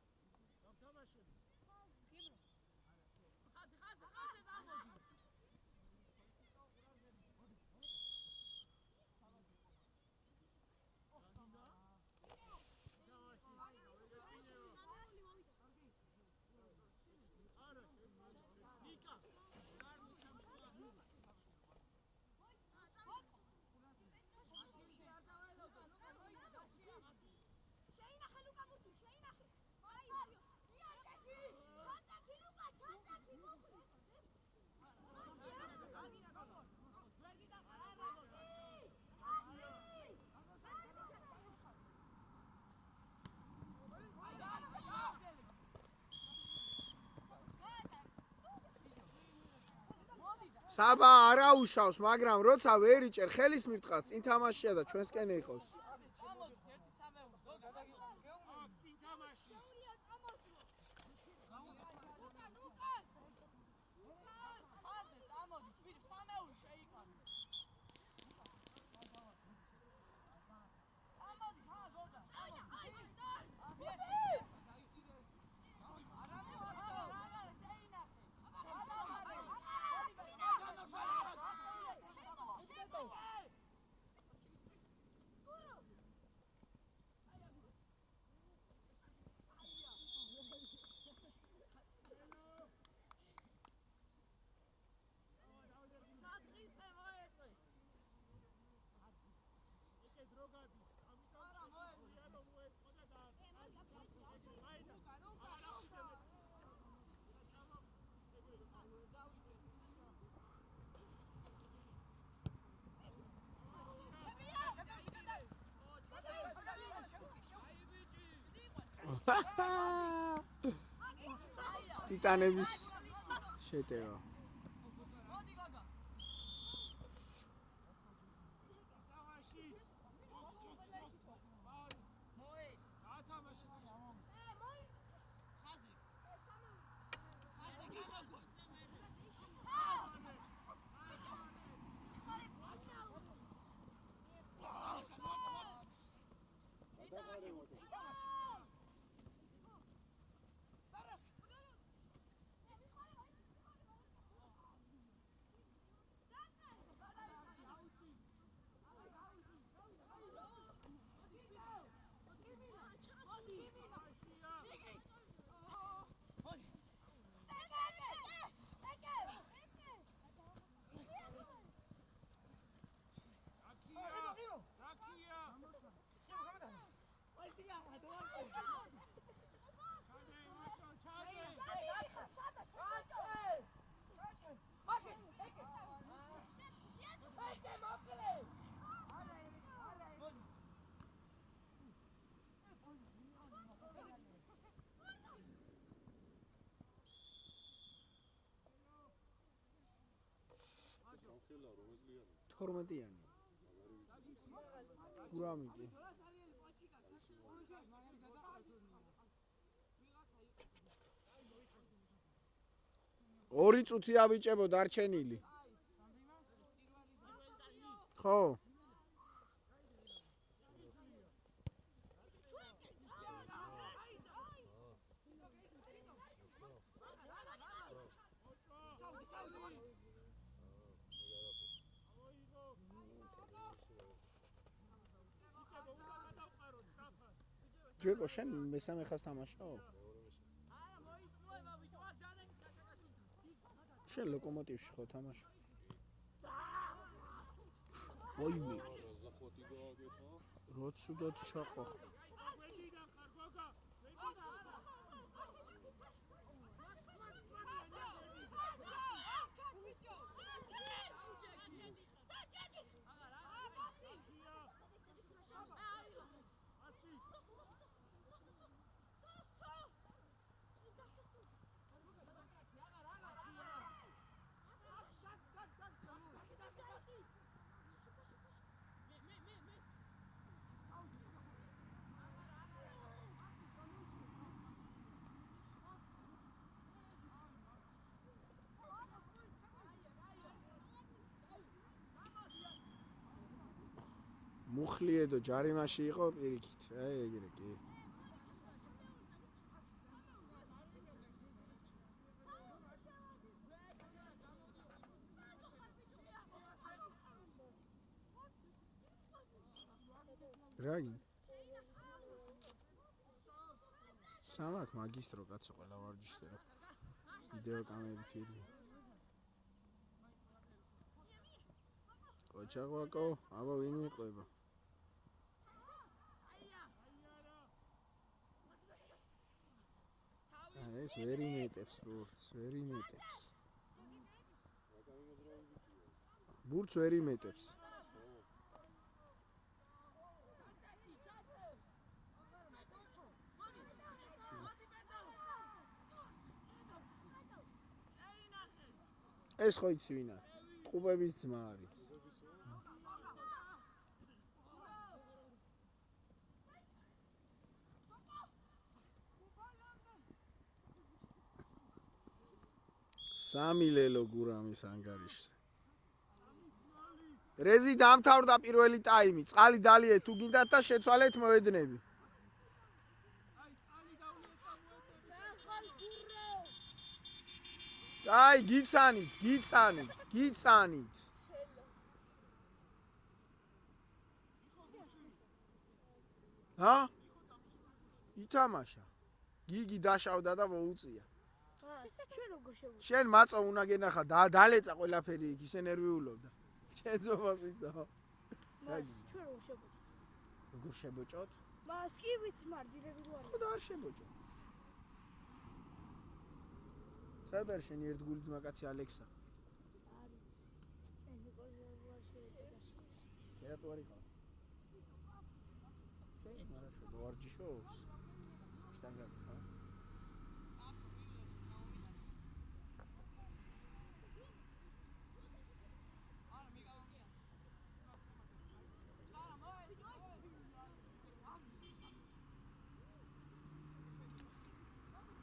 დავთამაშები. ხაზე დაამოდი. საბა არა უშავს, მაგრამ როცა ვერ იჭერ ხელის მირტყას, წინ თამაშია და ჩვენსკენ იყოს. ტიტანების შეტევა. თორმეტიანი. გურამი. ორი წუთია ბიჭებო დარჩენილი. ხო. ჯეკო შენ მესამე ხაზს თამაშობ? შენ ლოკომოტივში ხო თამაშობ? ოიმე. რო ცუდად ჩაყვა. მუხლიედო ჯარიმაში იყო პირიქით. ეგრე კი. რაგი? სამარკ მაგისტრო კაცო ყველა ვარჯიშზე. ვიდეო კამერით ვირი. ყოჩაღვაკო, აბა ვინ მიყვება? ეს ვერ იმეტებს ბურთს, ვერ იმეტებს. ბურთს ვერ იმეტებს. ეს ხო იცი ვინა? ტყუპების ძმა არის. სამი ლელო გურამის ანგარიშზე. რეზი დამთავრდა პირველი ტაიმი. წყალი დალიეთ თუ გინდათ და შეცვალეთ მოედნები. აი, გიცანით. ჰა? ითამაშა. გიგი დაშავდა და მოუწია. ჩვენ როგორ შევუწევთ? შენ მაწო უნდა გენახა დალეწა ყველაფერი იქ ისე ნერვიულობდა. შენ ზომას ვიცო. მას ჩვენ როგორ შევუწევთ? როგორ შებოჭოთ? მას კი ვიცი მარდინები გვარი. ხო და არ შებოჭო. სად არის შენი ერთგული ძმაკაცი ალექსა? არის. ეს იყო ზევაში. კერატო არის ხარ? შენ მარაშო ვარჯიშობს. შტანგაზე ხო?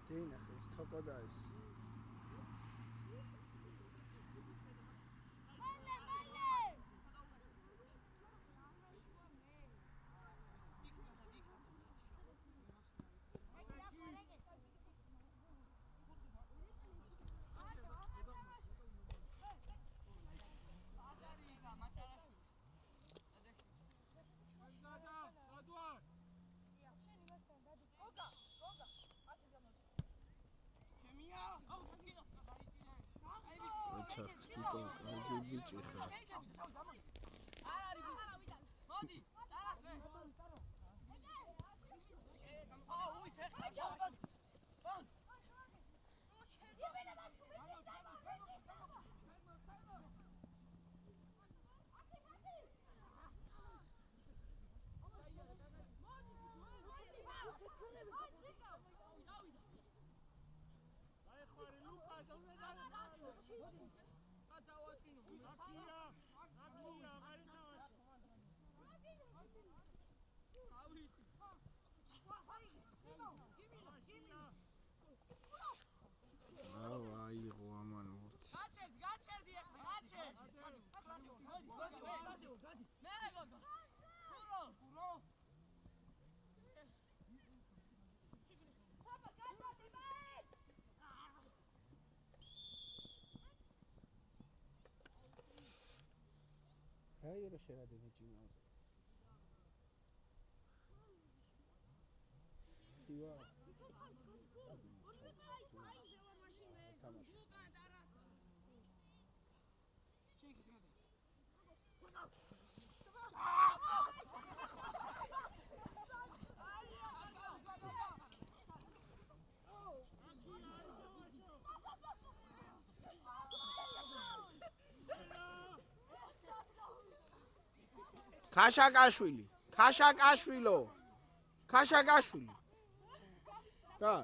დეინახე ეს თოკო და ეს ოჩახს კიტონ კარგი ბიჭი ხარ. აიღო ამან მურთ. გაჩერდი ახლა, გაჩერდი. მე გოგო. პურო. აი რა შეადები ჭიმავს. ცივა. ქაშაკაშვილი რა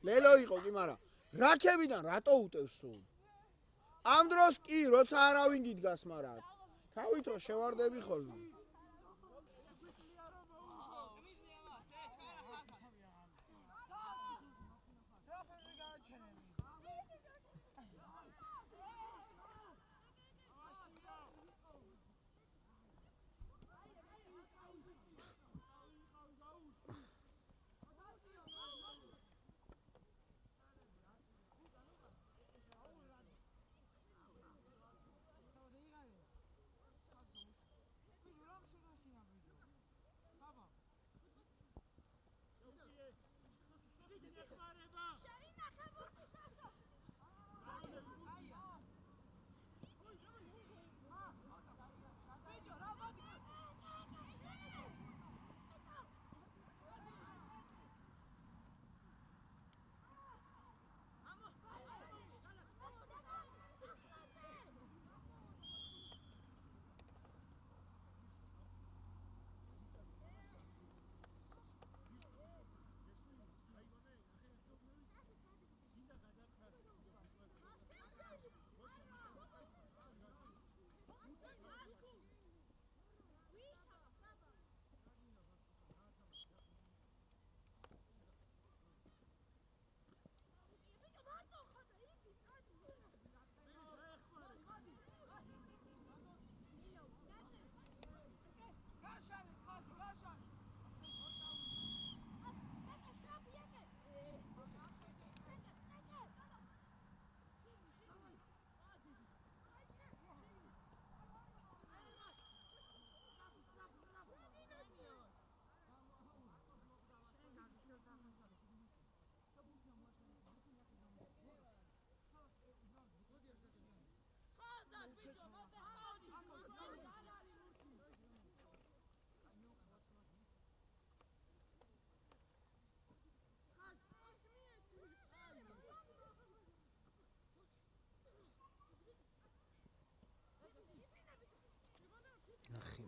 ლელო იყო კი მაგრამ რაქებიდან რატო უტევს სულ ამ დროს კი როცა არავინ გიდგას მაგრამ თავით რო შევარდები ხოლმე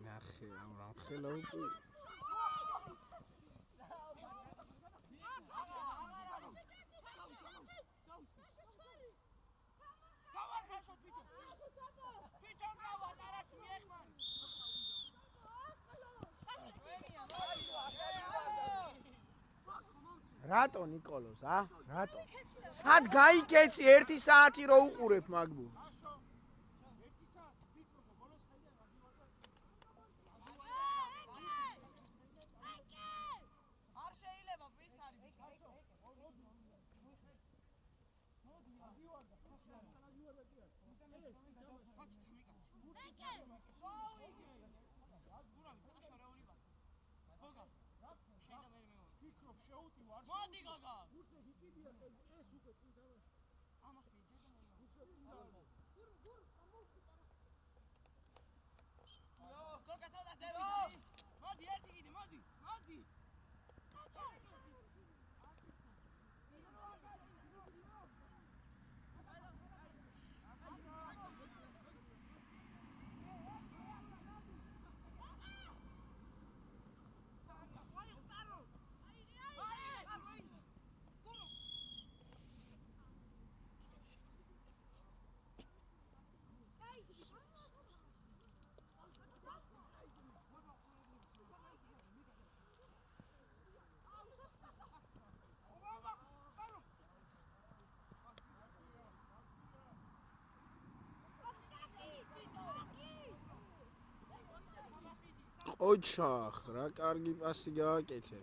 ნახე ამ ხელა უკვე რატო ნიკოლოზ, რატო? სად გაიკეცი 1 საათი რო უყურებ მაგბურთს? მოდი გოგა მოდი ერთი კიდე მოდი ოჩახ, რა კარგი პასი გააკეთე.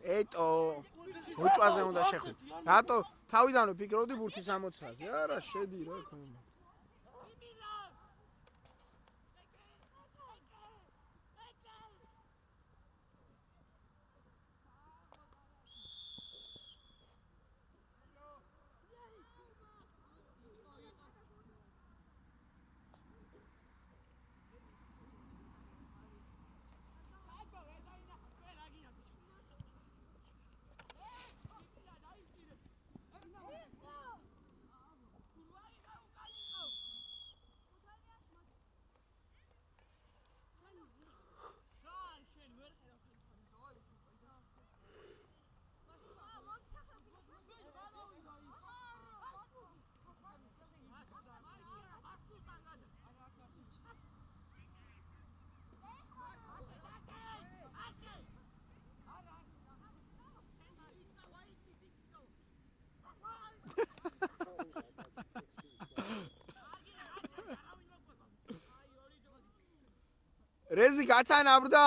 ეტო მოჭვაზე უნდა შეხვიდე. რატო თავიდანვე ფიქრობდი ბურთის ამოცაზე? არა, შედი რა ქონა. რეზი გათანაბრდა?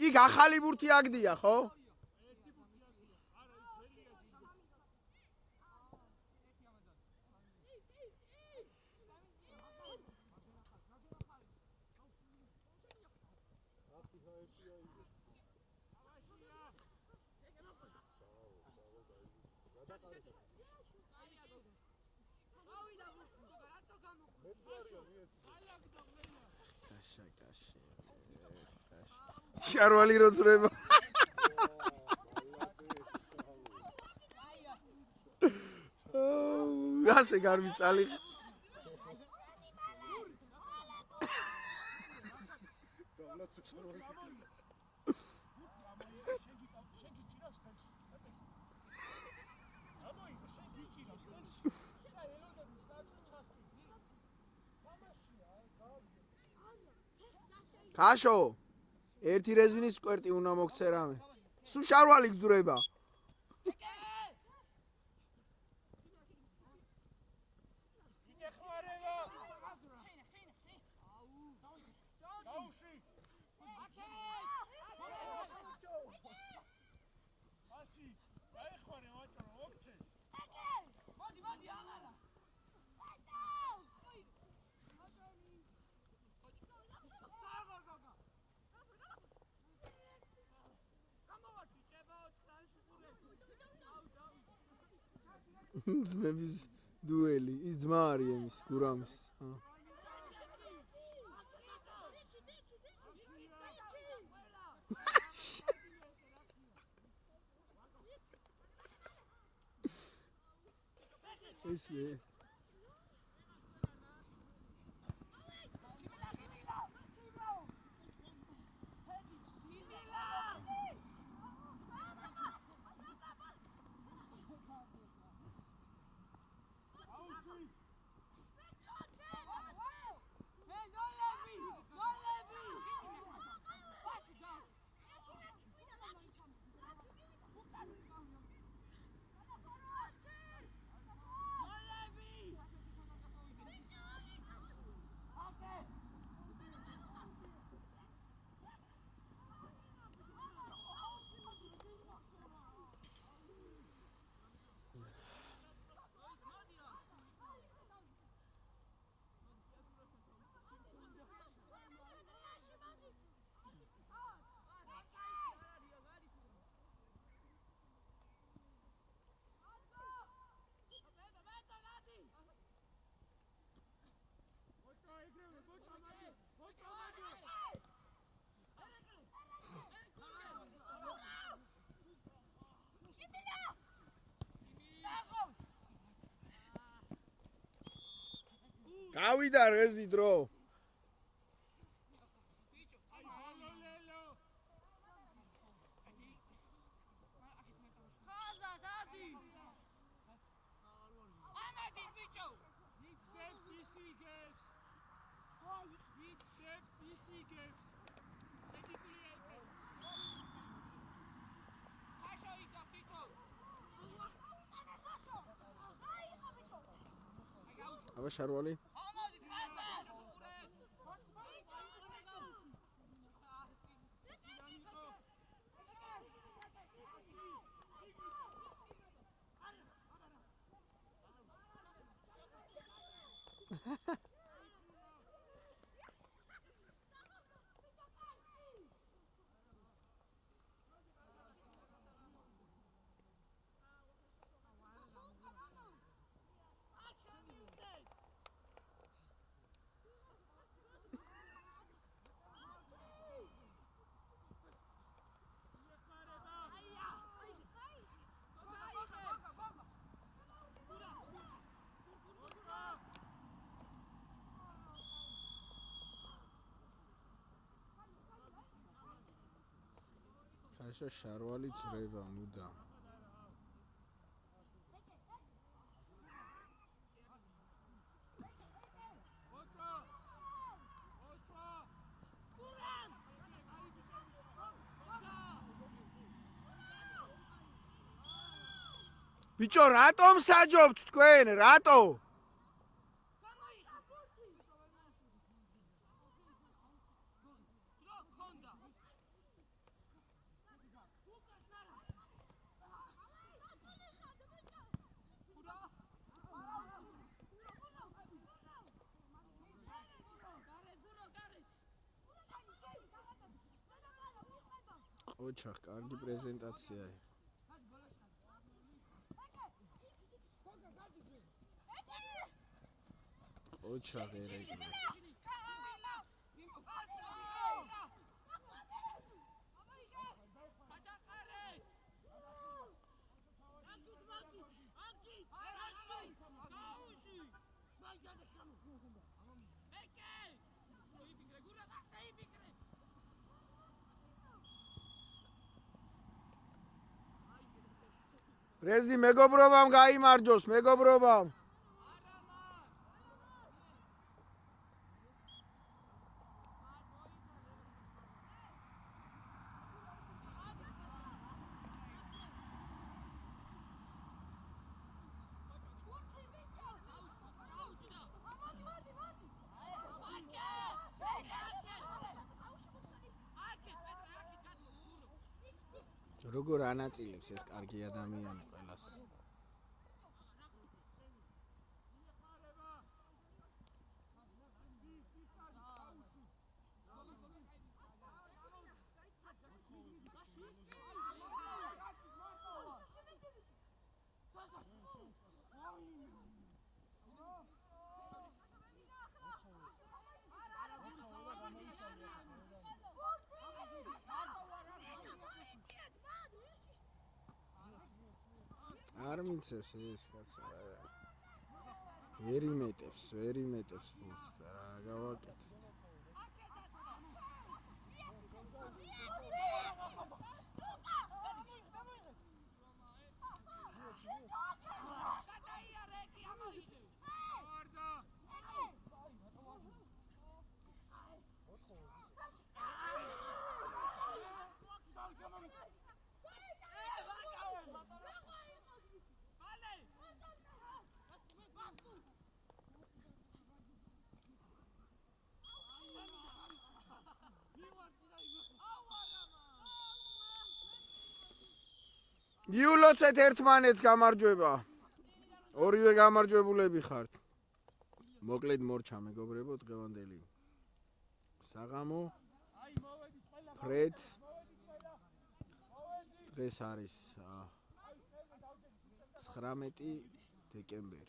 იქ ახალი ბურთი აგდია, ხო? შარვალი როწრება. ასე გარვიწალი. ბიჭი რა ხელში და ელოდები საერთოდ ჩასწვი თამაშია ქაშო ერთი რეზინის კვერტი უნდა მოგცე რამე სულ შარვალი გძვრება ეხმარება დაუშვი ასი დაეხმარე მარტო მოგცე მოდი აღარა ძმების დუელი ის ძმა არის ემის გურამის ეს გავიდა რეზი დრო აბა შარვალი ხაშა შარვალი ძრება მუდამ ბიჭო რატომ საჯობთ თქვენ რატო ოჩახ კარგი პრეზენტაცია ოჩახ ერეგლე რეზი მეგობრობამ გაიმარჯოს, მეგობრობამ. როგორ ანაწილებს ეს კარგი ადამიანი ყველას. არ მიცევს ეს კაცო. ვერ იმეტებს ფურს და რა გავაკეთეთ. იულოცეთ ერთმანეთს გამარჯვება. ორივე გამარჯვებულები ხართ. მოკლედ მორჩა მეგობრებო დღევანდელი საღამო. ფრედ დღეს არის 19 დეკემბერი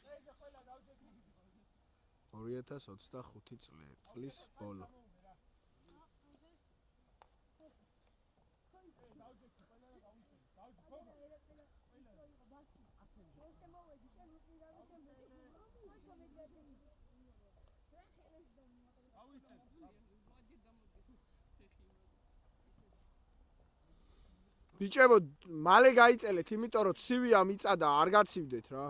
2025 წლის ბოლო. ბიჭებო, მალე გაიწელეთ, იმიტომ რომ ცივია მიწა და არ გაცივდეთ რა.